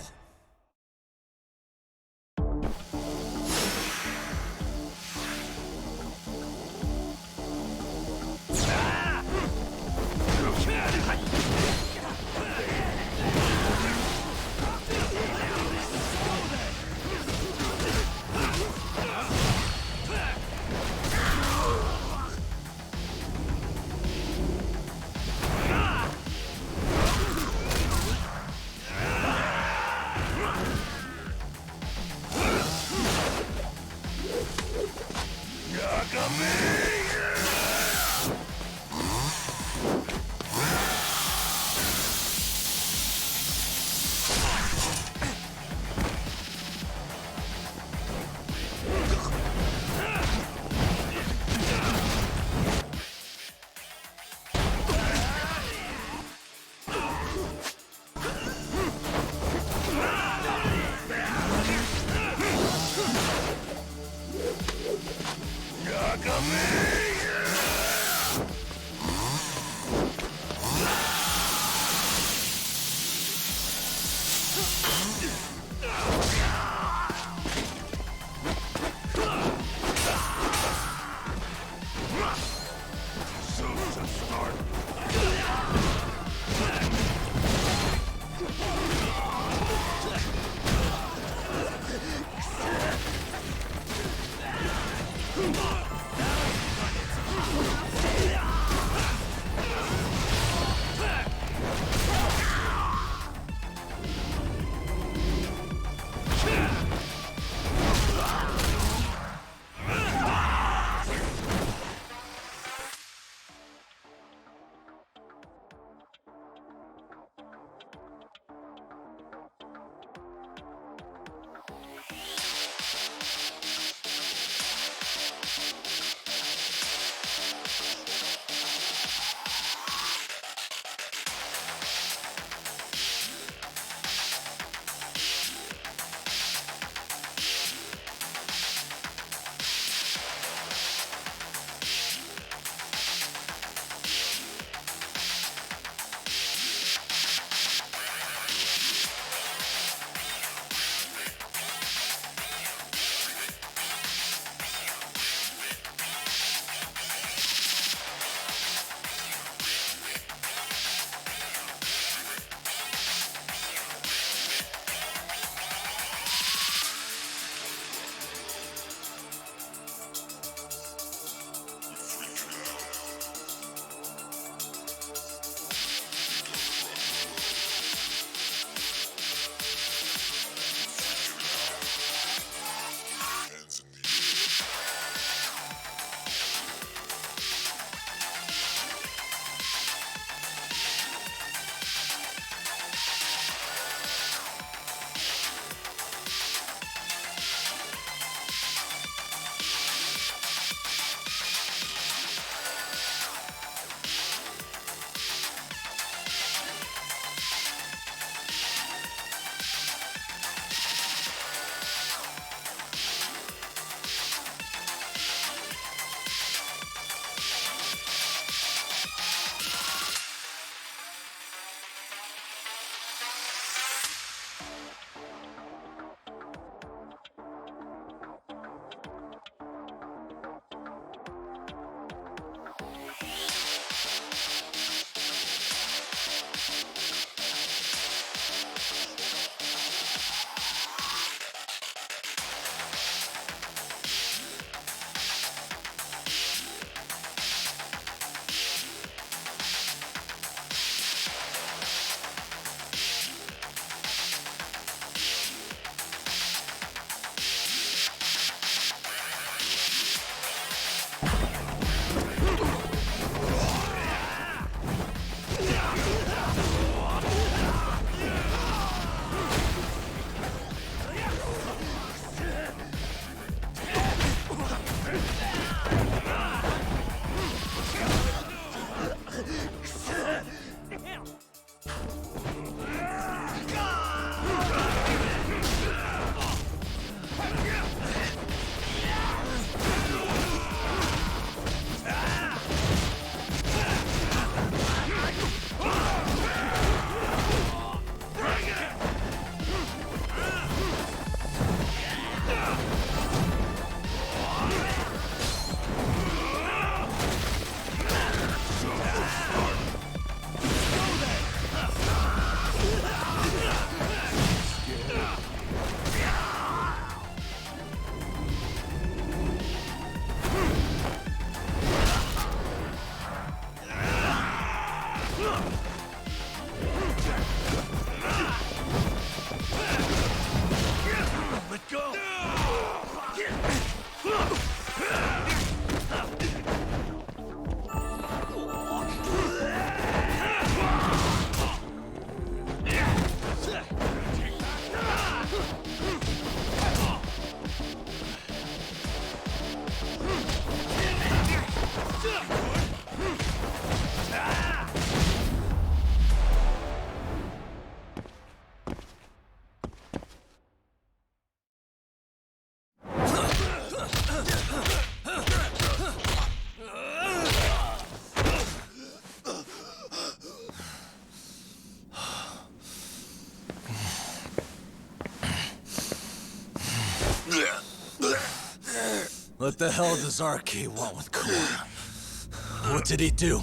Let go! What the hell does RK want with Kawana? What did he do?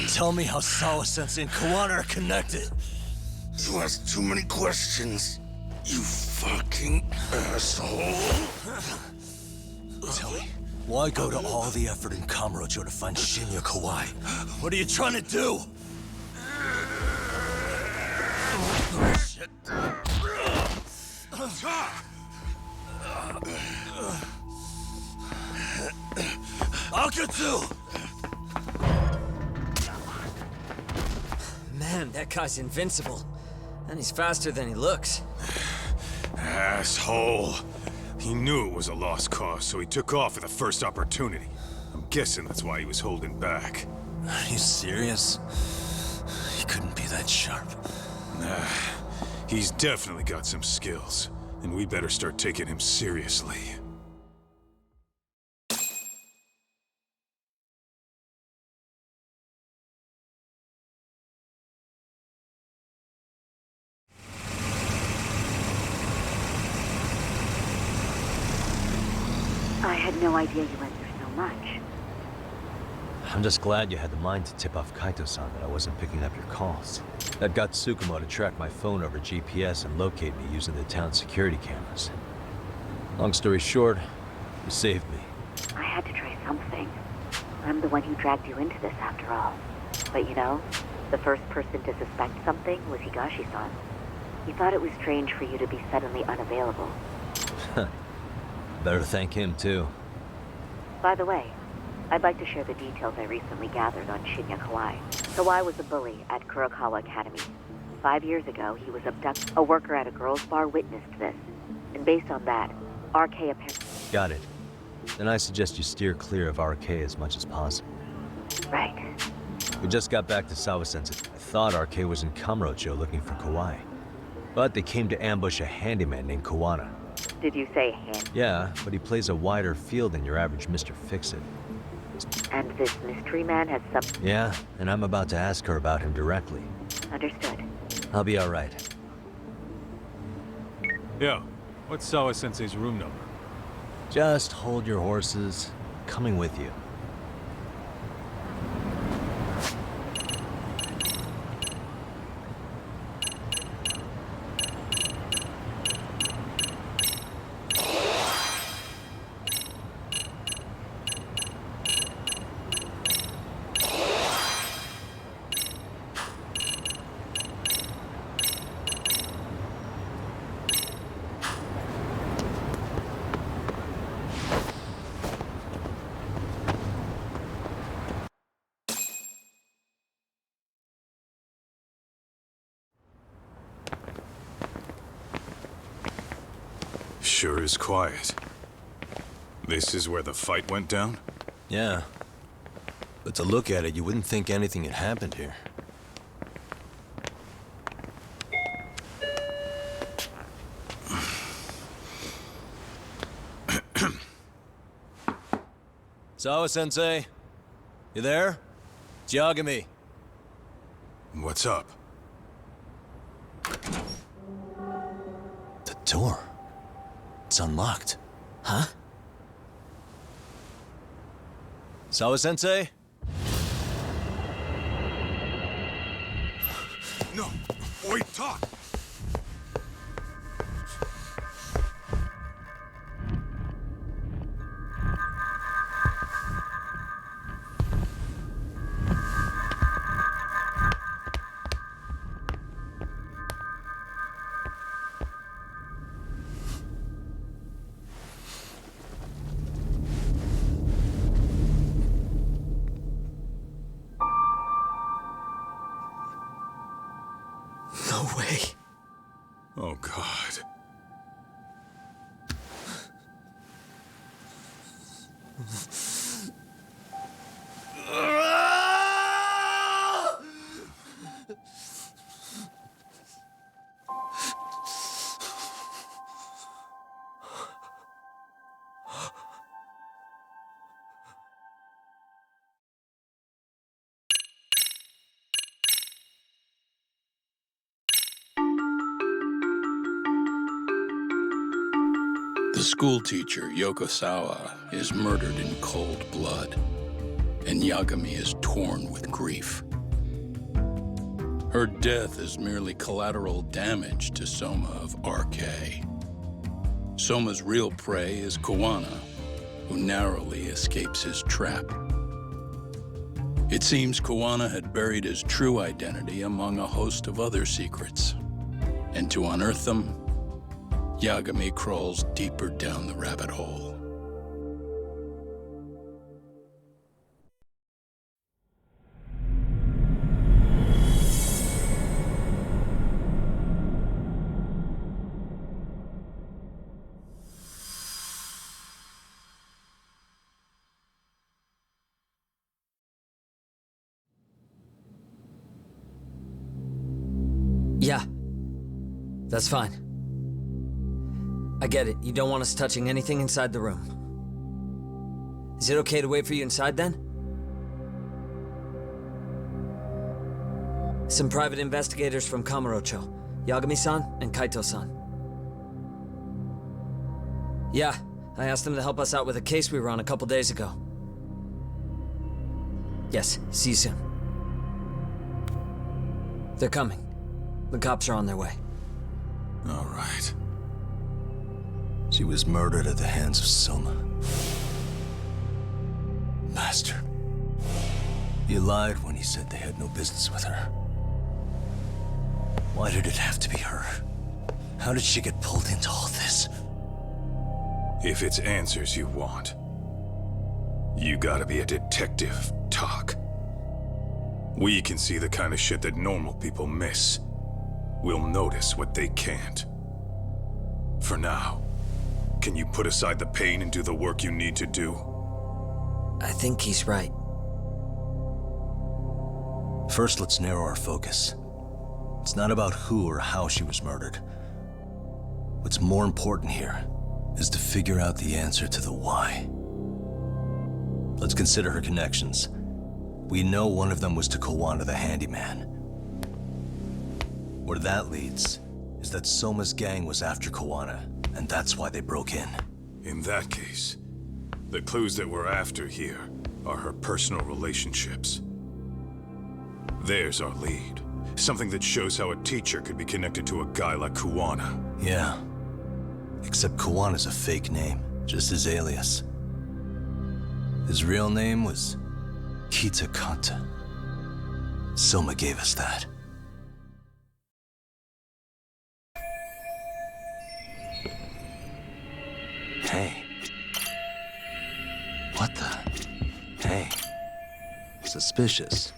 Tell me how Sawa-sensei and Kawana are connected. You ask too many questions, you fucking asshole. Tell me, why go to all the effort in Kamurocho to find Shinya Kawai? What are you trying to do? Shit. Akatsu! Man, that guy's invincible. And he's faster than he looks. Asshole. He knew it was a lost cause, so he took off at the first opportunity. I'm guessing that's why he was holding back. Are you serious? He couldn't be that sharp. Nah, he's definitely got some skills, and we better start taking him seriously. I had no idea you went through so much. I'm just glad you had the mind to tip off Kaito-san that I wasn't picking up your calls. That got Tsukumo to track my phone over GPS and locate me using the town security cameras. Long story short, you saved me. I had to try something. I'm the one who dragged you into this after all. But you know, the first person to suspect something was Higashi-san. He thought it was strange for you to be suddenly unavailable. Better thank him, too. By the way, I'd like to share the details I recently gathered on Shinya Kawai. Kawai was a bully at Kurokawa Academy. 5 years ago, he was abducted. A worker at a girls' bar witnessed this. And based on that, RK apparently... Got it. Then I suggest you steer clear of RK as much as possible. Right. We just got back to Sawa-sensei. I thought RK was in Kamurocho looking for Kawai. But they came to ambush a handyman named Kawana. Did you say hand? Yeah, but he plays a wider field than your average Mr. Fix-It. And this mystery man has some... Yeah, and I'm about to ask her about him directly. Understood. I'll be all right. Yo, what's Sawa-sensei's room number? Just hold your horses. Coming with you. Sure is quiet. This is where the fight went down? Yeah. But to look at it, you wouldn't think anything had happened here. Sawa-sensei? You there? It's Yagami. What's up? The door. It's unlocked. Huh? Sawa-sensei? No! Wait, talk! No way. Oh, God. The schoolteacher, Yokosawa, is murdered in cold blood, and Yagami is torn with grief. Her death is merely collateral damage to Soma of RK. Soma's real prey is Kawana, who narrowly escapes his trap. It seems Kawana had buried his true identity among a host of other secrets, and to unearth them, Yagami crawls deeper down the rabbit hole. Yeah. That's fine. I get it. You don't want us touching anything inside the room. Is it okay to wait for you inside, then? Some private investigators from Kamurocho. Yagami-san and Kaito-san. Yeah, I asked them to help us out with a case we were on a couple days ago. Yes, see you soon. They're coming. The cops are on their way. All right. She was murdered at the hands of Soma. Bastard. He lied when he said they had no business with her. Why did it have to be her? How did she get pulled into all this? If it's answers you want, you gotta be a detective, Talk. We can see the kind of shit that normal people miss. We'll notice what they can't. For now, can you put aside the pain and do the work you need to do? I think he's right. First, let's narrow our focus. It's not about who or how she was murdered. What's more important here is to figure out the answer to the why. Let's consider her connections. We know one of them was to Kawana the handyman. Where that leads is that Soma's gang was after Kawana, and that's why they broke in. In that case, the clues that we're after here are her personal relationships. There's our lead. Something that shows how a teacher could be connected to a guy like Kawana. Yeah. Except Kawana's a fake name, just his alias. His real name was Kitakata. Soma gave us that. Hey. What the? Hey. Suspicious.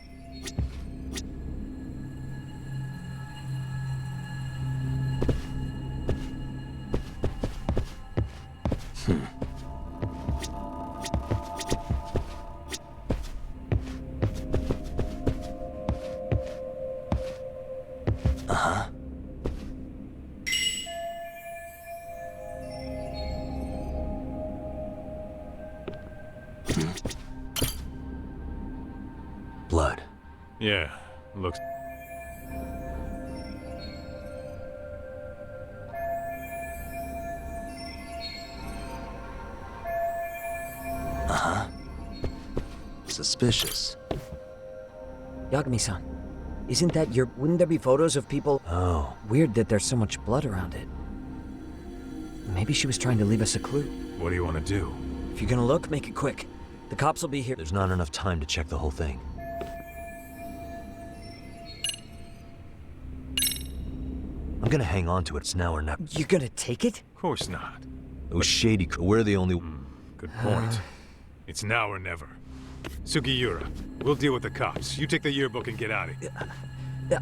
Blood. Yeah, looks... Uh-huh. Suspicious. Yagami-san, isn't that your... Wouldn't there be photos of people... Oh. Weird that there's so much blood around it. Maybe she was trying to leave us a clue. What do you want to do? If you're gonna look, make it quick. The cops will be here. There's not enough time to check the whole thing. I'm gonna hang on to it. It's now or never. You're gonna take it? Of course not. Those shady... We're the only... Good point. It's now or never. Sugiura, we'll deal with the cops. You take the yearbook and get out of here.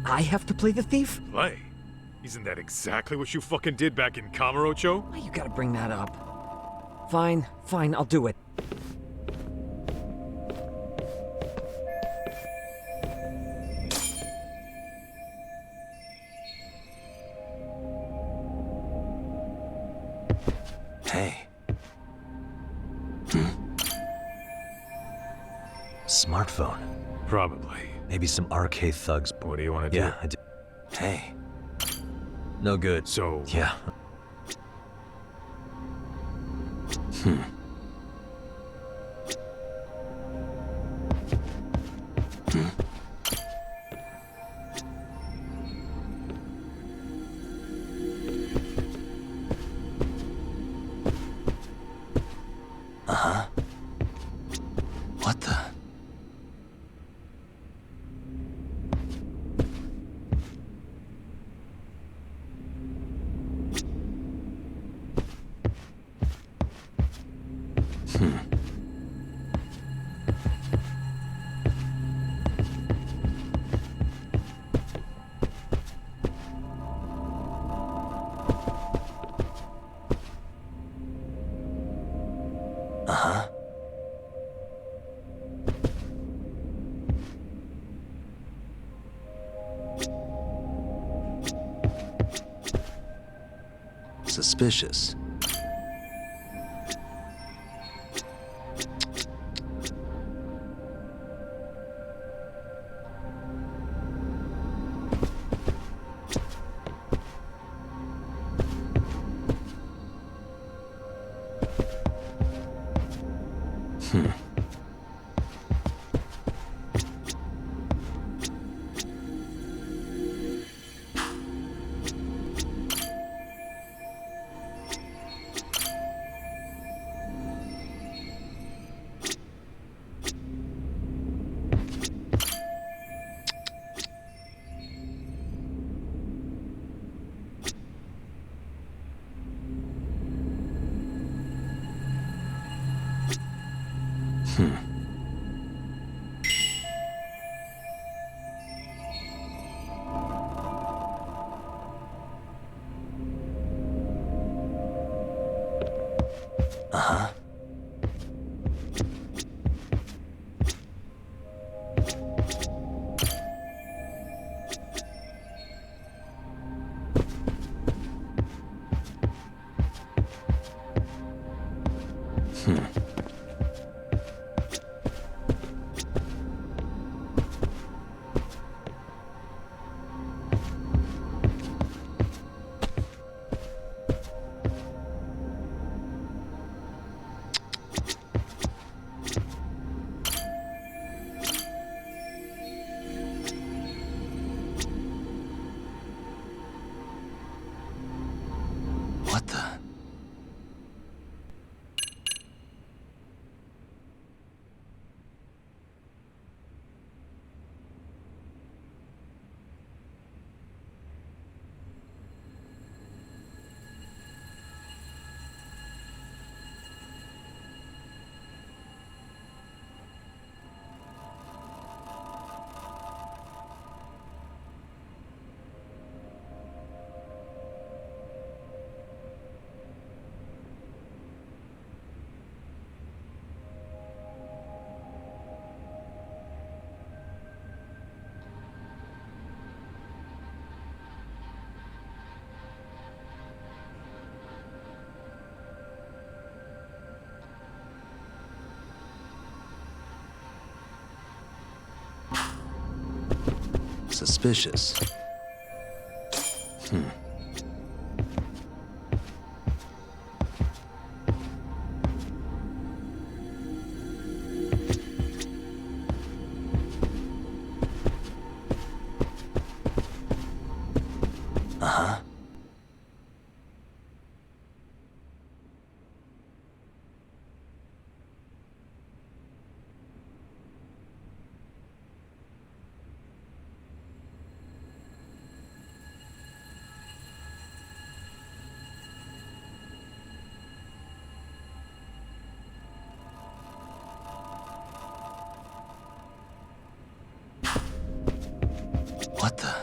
I have to play the thief? Play? Isn't that exactly what you fucking did back in Kamurocho? Why you gotta bring that up? Fine, fine, I'll do it. Hey. Smartphone. Probably. Maybe some RK thugs. What do you want to Yeah, do? I do. Hey. No good. So... Yeah. Uh-huh. What the? Uh-huh. Suspicious. Uh-huh. What the? Suspicious. Uh-huh. What the?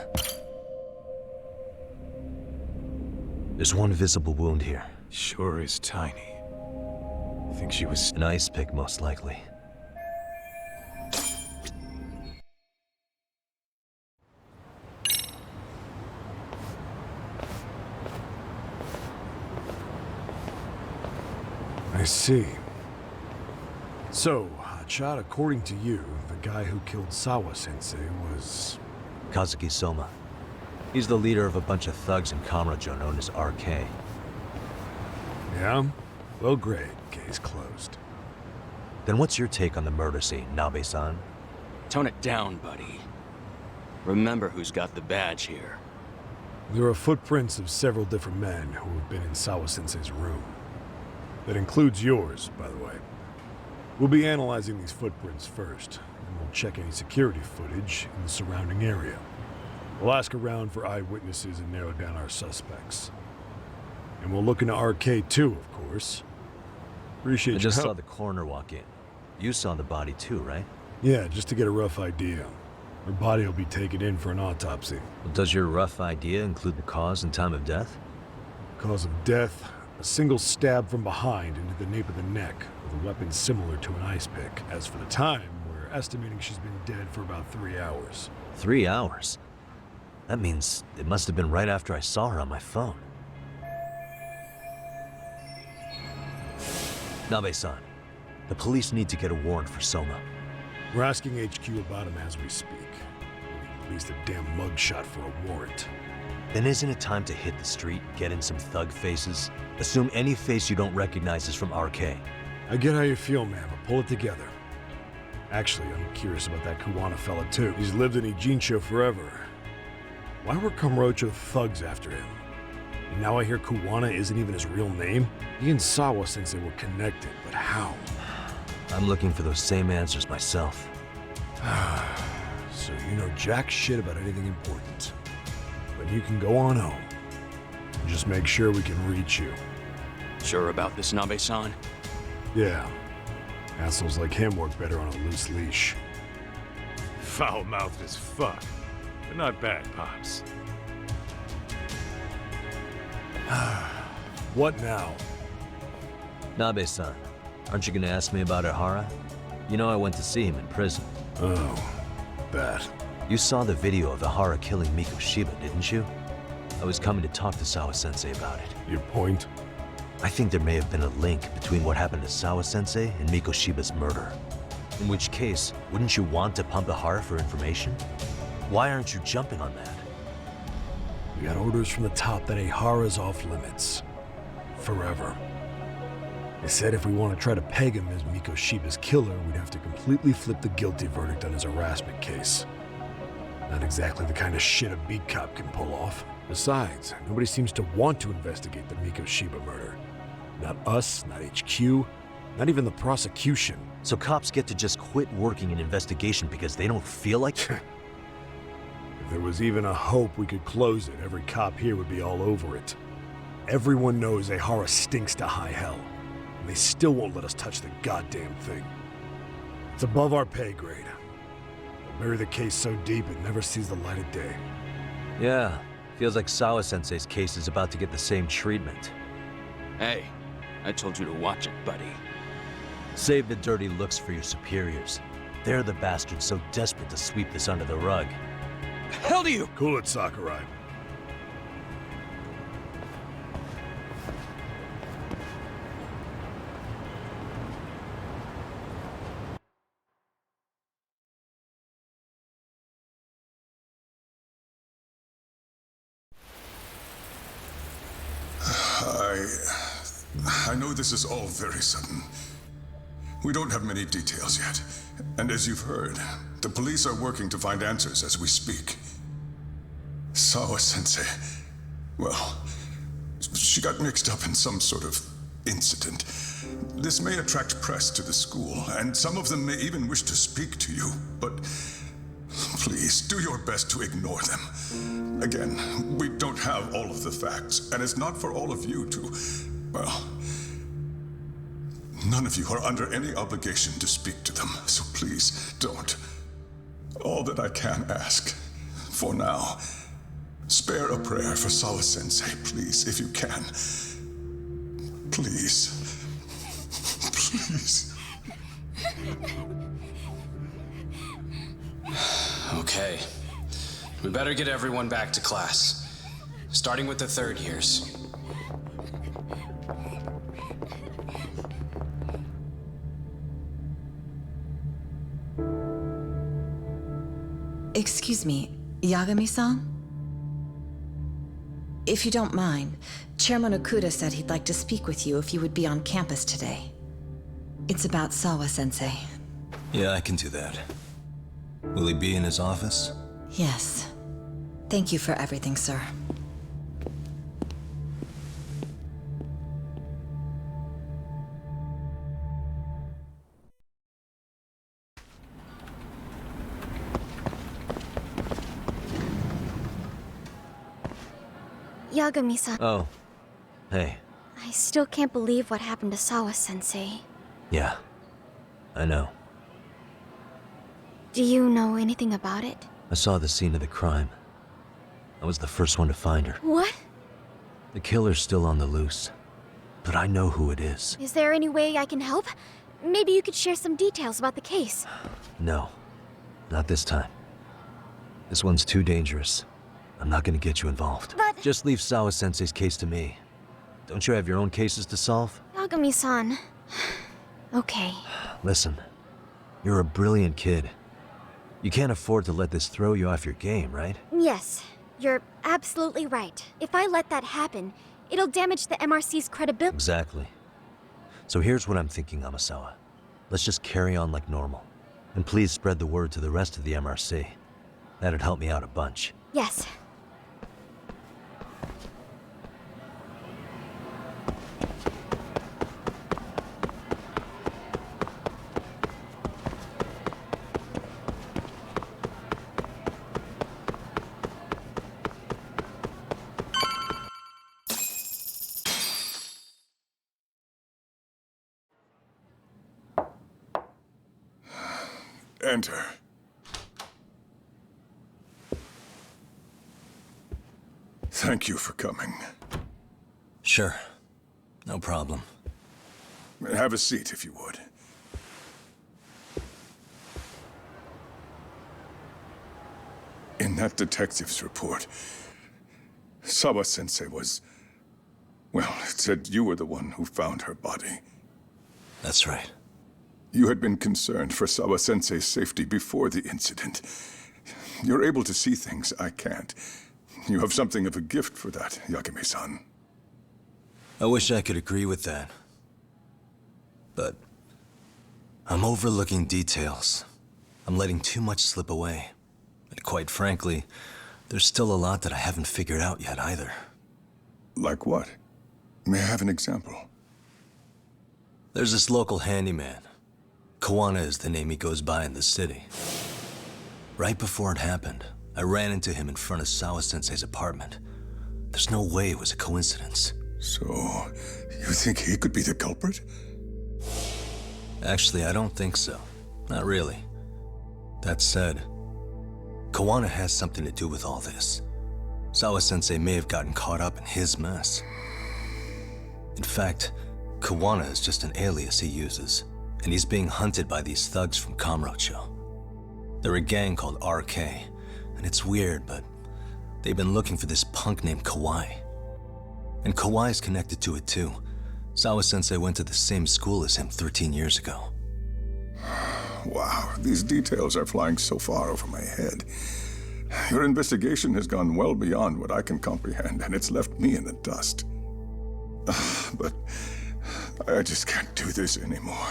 There's one visible wound here. Sure is tiny. I think she was... An ice pick, most likely. I see. So, Hotshot, according to you, the guy who killed Sawa-sensei was... Kazuki Soma. He's the leader of a bunch of thugs in Kamurocho known as RK. Yeah? Well, great. Case closed. Then what's your take on the murder scene, Nabe-san? Tone it down, buddy. Remember who's got the badge here. There are footprints of several different men who have been in Sawa-sensei's room. That includes yours, by the way. We'll be analyzing these footprints first, and we'll check any security footage in the surrounding area. We'll ask around for eyewitnesses and narrow down our suspects. And we'll look into RK too, of course. Appreciate I your just help. saw the coroner walk in. You saw the body too, right? Yeah, just to get a rough idea. Her body will be taken in for an autopsy. Well, does your rough idea include the cause and time of death? Cause of death? A single stab from behind into the nape of the neck with a weapon similar to an ice pick. As for the time, we're estimating she's been dead for about 3 hours. 3 hours? That means it must have been right after I saw her on my phone. Nabe-san, the police need to get a warrant for Soma. We're asking HQ about him as we speak. We need at least a damn mugshot for a warrant. Then isn't it time to hit the street, get in some thug faces? Assume any face you don't recognize is from RK. I get how you feel, man, but pull it together. Actually, I'm curious about that Kuwana fella too. He's lived in Ijincho forever. Why were Kamurocho thugs after him? And now I hear Kuwana isn't even his real name? He and Sawa-sensei were connected, but how? I'm looking for those same answers myself. So you know jack shit about anything important. But you can go on home. And just make sure we can reach you. Sure about this, Nabe-san? Yeah. Assholes like him work better on a loose leash. Foul-mouthed as fuck. But not bad, Pops. What now? Nabe-san, aren't you gonna ask me about Ihara? You know I went to see him in prison. Oh, that. You saw the video of Ihara killing Mikoshiba, didn't you? I was coming to talk to Sawa-sensei about it. Your point? I think there may have been a link between what happened to Sawa-sensei and Mikoshiba's murder. In which case, wouldn't you want to pump Ihara for information? Why aren't you jumping on that? We got orders from the top that Ihara's off limits. Forever. They said if we want to try to peg him as Mikoshiba's killer, we'd have to completely flip the guilty verdict on his harassment case. Not exactly the kind of shit a beat cop can pull off. Besides, nobody seems to want to investigate the Mikoshiba murder. Not us, not HQ, not even the prosecution. So cops get to just quit working an investigation because they don't feel like... If there was even a hope we could close it, every cop here would be all over it. Everyone knows Ihara stinks to high hell, and they still won't let us touch the goddamn thing. It's above our pay grade. They'll bury the case so deep it never sees the light of day. Yeah, feels like Sawa-sensei's case is about to get the same treatment. Hey, I told you to watch it, buddy. Save the dirty looks for your superiors. They're the bastards so desperate to sweep this under the rug. The hell do you? Cool it, Sakurai. I know this is all very sudden. We don't have many details yet. And as you've heard, the police are working to find answers as we speak. Sawa-sensei, well, she got mixed up in some sort of incident. This may attract press to the school, and some of them may even wish to speak to you, but please do your best to ignore them. Again, we don't have all of the facts, and it's not for all of you to, well, none of you are under any obligation to speak to them, so please don't. All that I can ask, for now, Spare a prayer for Sawa-sensei, please, if you can. Please. Please. Okay. We better get everyone back to class. Starting with the third years. Excuse me, Yagami-san? If you don't mind, Chairman Okuda said he'd like to speak with you if you would be on campus today. It's about Sawa-sensei. Yeah, I can do that. Will he be in his office? Yes. Thank you for everything, sir. Yagami-san. Oh. Hey. I still can't believe what happened to Sawa-sensei. Yeah. I know. Do you know anything about it? I saw the scene of the crime. I was the first one to find her. What? The killer's still on the loose. But I know who it is. Is there any way I can help? Maybe you could share some details about the case. No. Not this time. This one's too dangerous. I'm not gonna get you involved. But... Just leave Sawa-sensei's case to me. Don't you have your own cases to solve? Yagami-san. Okay. Listen. You're a brilliant kid. You can't afford to let this throw you off your game, right? Yes, you're absolutely right. If I let that happen, it'll damage the MRC's credibility. Exactly. So here's what I'm thinking, Amasawa. Let's just carry on like normal. And please spread the word to the rest of the MRC. That'd help me out a bunch. Yes. Enter. Thank you for coming. Sure. No problem. Have a seat, if you would. In that detective's report, Sawa-sensei was... Well, it said you were the one who found her body. That's right. You had been concerned for Sawa-sensei's safety before the incident. You're able to see things I can't. You have something of a gift for that, Yagami-san. I wish I could agree with that. But I'm overlooking details. I'm letting too much slip away. And quite frankly, there's still a lot that I haven't figured out yet either. Like what? May I have an example? There's this local handyman. Kawana is the name he goes by in the city. Right before it happened, I ran into him in front of Sawa-sensei's apartment. There's no way it was a coincidence. So, you think he could be the culprit? Actually, I don't think so. Not really. That said, Kawana has something to do with all this. Sawa-sensei may have gotten caught up in his mess. In fact, Kawana is just an alias he uses, and he's being hunted by these thugs from Kamurocho. They're a gang called RK, and it's weird, but they've been looking for this punk named Kawai. And Kawai's connected to it too. Sawa-sensei went to the same school as him 13 years ago. Wow, these details are flying so far over my head. Your investigation has gone well beyond what I can comprehend, and it's left me in the dust. But I just can't do this anymore.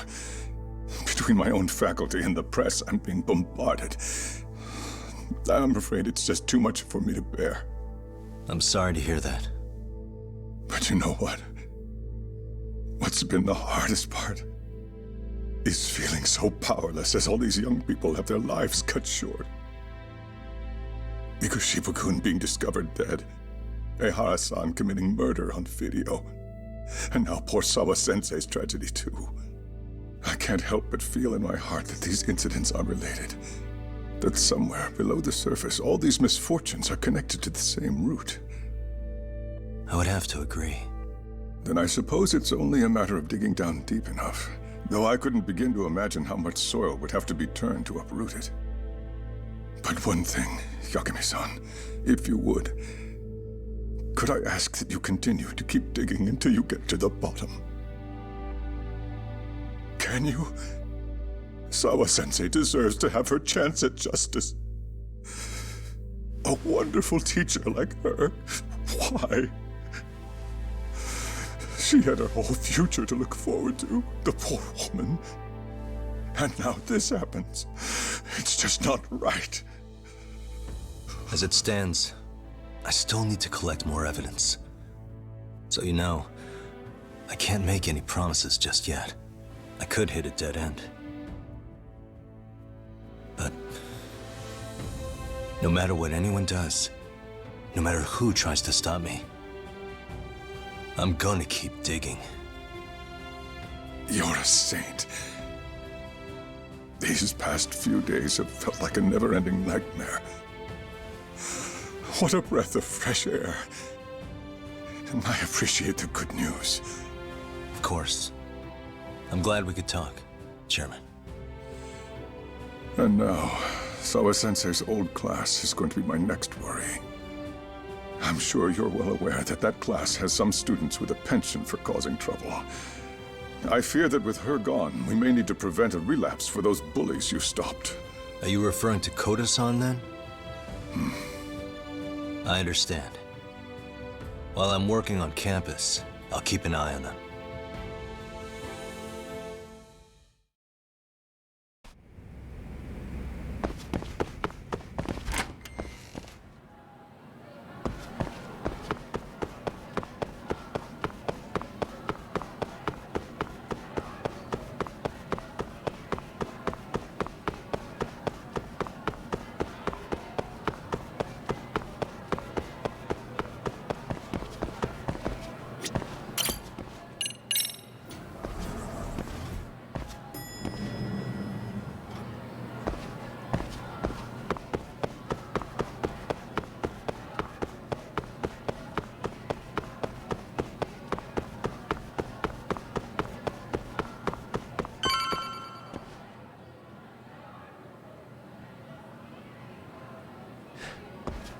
Between my own faculty and the press, I'm being bombarded. I'm afraid it's just too much for me to bear. I'm sorry to hear that. But you know what? What's been the hardest part is feeling so powerless as all these young people have their lives cut short. Mikushiba-kun being discovered dead, Ehara-san committing murder on video, and now poor Sawa-sensei's tragedy too. I can't help but feel in my heart that these incidents are related. that somewhere below the surface, all these misfortunes are connected to the same root. I would have to agree. Then I suppose it's only a matter of digging down deep enough. Though I couldn't begin to imagine how much soil would have to be turned to uproot it. But one thing, Yagami-san, if you would, could I ask that you continue to keep digging until you get to the bottom? Can you? Sawa-sensei deserves to have her chance at justice. A wonderful teacher like her. Why? She had her whole future to look forward to, the poor woman. And now this happens. It's just not right. As it stands, I still need to collect more evidence. So you know, I can't make any promises just yet. I could hit a dead end. But no matter what anyone does, no matter who tries to stop me, I'm gonna keep digging. You're a saint. These past few days have felt like a never-ending nightmare. What a breath of fresh air. And I appreciate the good news. Of course. I'm glad we could talk, Chairman. And now, Sawa-sensei's old class is going to be my next worry. I'm sure you're well aware that that class has some students with a penchant for causing trouble. I fear that with her gone, we may need to prevent a relapse for those bullies you stopped. Are you referring to Koda-san, then? I understand. While I'm working on campus, I'll keep an eye on them.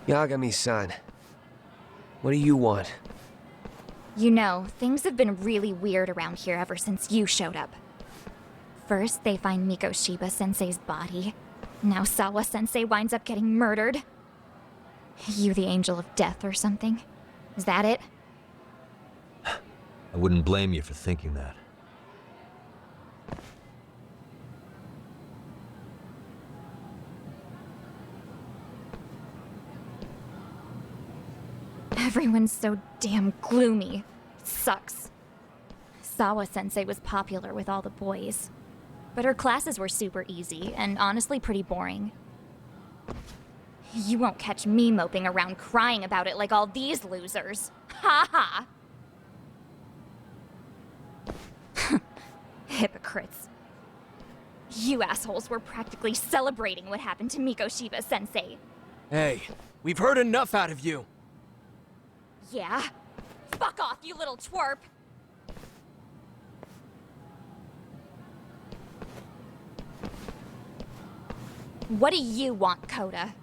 Yagami-san, what do you want? You know, things have been really weird around here ever since you showed up. First, they find Mikoshiba-sensei's body. Now Sawa-sensei winds up getting murdered. You the angel of death or something? Is that it? I wouldn't blame you for thinking that. Everyone's so damn gloomy. It sucks. Sawa-sensei was popular with all the boys. But her classes were super easy, and honestly pretty boring. You won't catch me moping around crying about it like all these losers. Ha ha! Hypocrites. You assholes were practically celebrating what happened to Mikoshiba-sensei. Hey, we've heard enough out of you. Yeah? Fuck off, you little twerp! What do you want, Coda?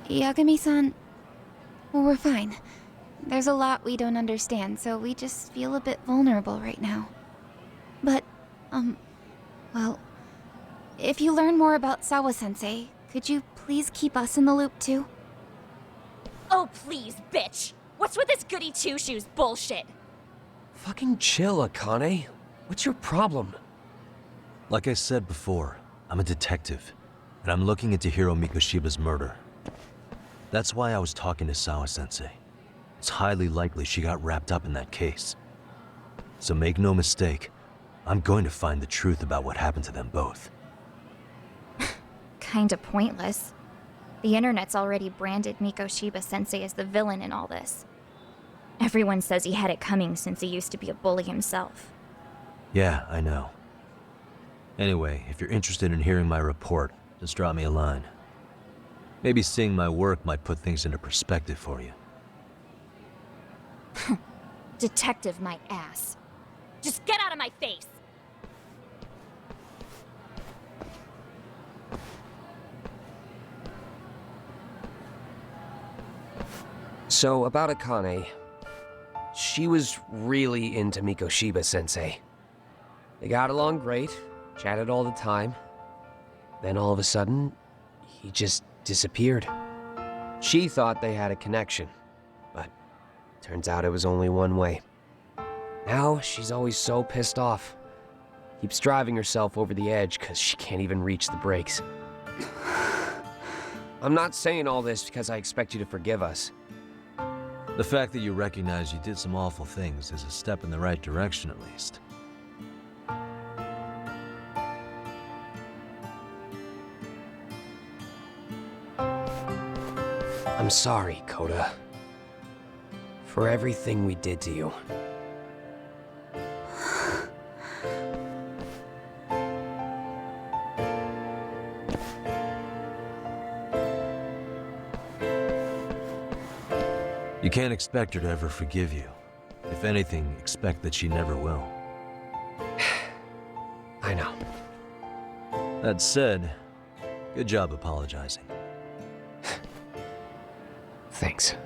Yagami-san, we're fine. There's a lot we don't understand, so we just feel a bit vulnerable right now. But, well, if you learn more about Sawa-sensei, could you please keep us in the loop too? Oh, please, bitch! What's with this goody two-shoes bullshit? Fucking chill, Akane. What's your problem? Like I said before, I'm a detective, and I'm looking into Hiro Mikoshiba's murder. That's why I was talking to Sawa-sensei. It's highly likely she got wrapped up in that case. So make no mistake, I'm going to find the truth about what happened to them both. Kinda pointless. The internet's already branded Mikoshiba-sensei as the villain in all this. Everyone says he had it coming since he used to be a bully himself. Yeah, I know. Anyway, if you're interested in hearing my report, just drop me a line. Maybe seeing my work might put things into perspective for you. Detective my ass. Just get out of my face! So, about Akane. She was really into Mikoshiba-sensei. They got along great, chatted all the time. Then all of a sudden, he just disappeared. She thought they had a connection, but turns out it was only one way. Now, she's always so pissed off. Keeps driving herself over the edge because she can't even reach the brakes. I'm not saying all this because I expect you to forgive us. The fact that you recognize you did some awful things is a step in the right direction, at least. I'm sorry, Koda. For everything we did to you. You can't expect her to ever forgive you. If anything, expect that she never will. I know. That said, good job apologizing. Thanks.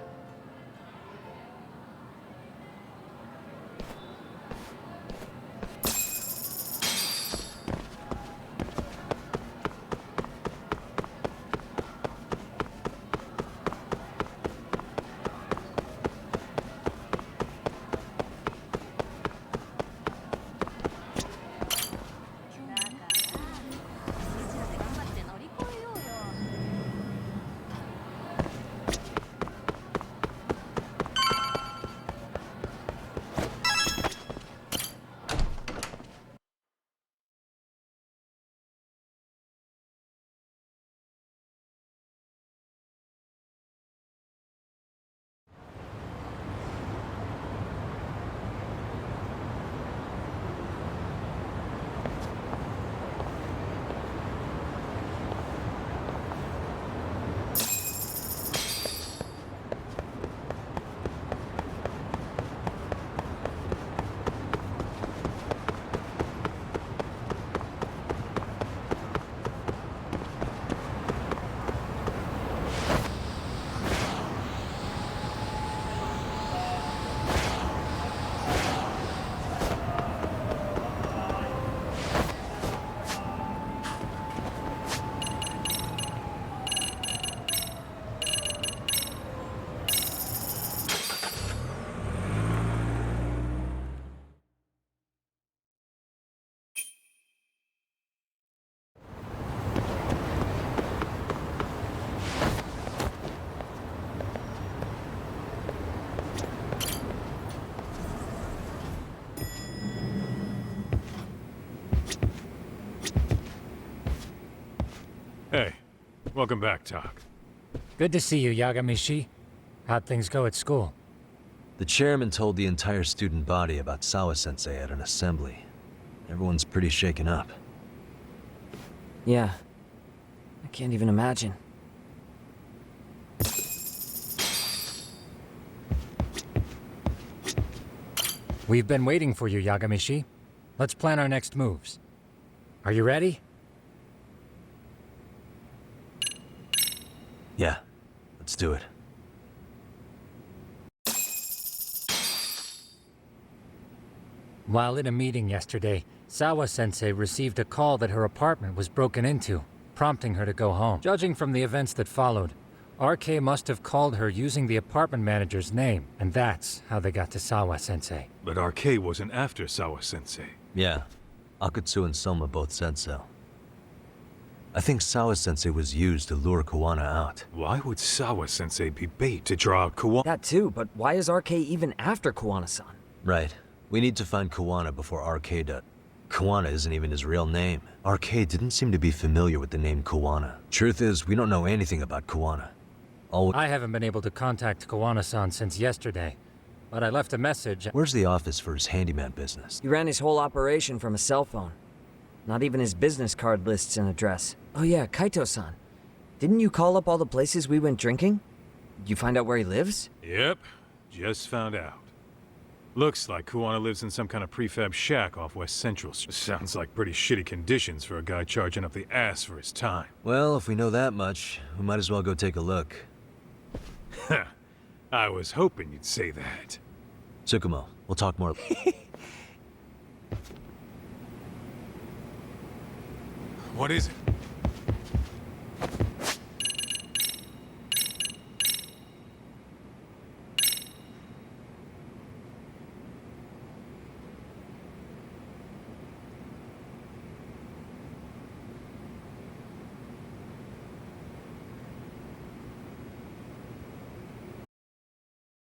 Hey, welcome back, Tak. Good to see you, Yagamishi. How'd things go at school? The chairman told the entire student body about Sawa-sensei at an assembly. Everyone's pretty shaken up. Yeah. I can't even imagine. We've been waiting for you, Yagamishi. Let's plan our next moves. Are you ready? Yeah, let's do it. While in a meeting yesterday, Sawa-sensei received a call that her apartment was broken into, prompting her to go home. Judging from the events that followed, RK must have called her using the apartment manager's name, and that's how they got to Sawa-sensei. But RK wasn't after Sawa-sensei. Yeah, Akatsu and Soma both said so. I think Sawa-sensei was used to lure Kawana out. Why would Sawa-sensei be bait to draw out Kawana? That too, but why is RK even after Kawana-san? Right. We need to find Kawana before RK does. Kawana isn't even his real name. RK didn't seem to be familiar with the name Kawana. Truth is, we don't know anything about Kawana. I haven't been able to contact Kawana-san since yesterday, but I left a message. Where's the office for his handyman business? He ran his whole operation from a cell phone. Not even his business card lists an address. Oh yeah, Kaito-san. Didn't you call up all the places we went drinking? Did you find out where he lives? Yep, just found out. Looks like Kuwana lives in some kind of prefab shack off West Central. Sounds like pretty shitty conditions for a guy charging up the ass for his time. Well, if we know that much, we might as well go take a look. I was hoping you'd say that. Tsukumo, we'll talk more. What is it?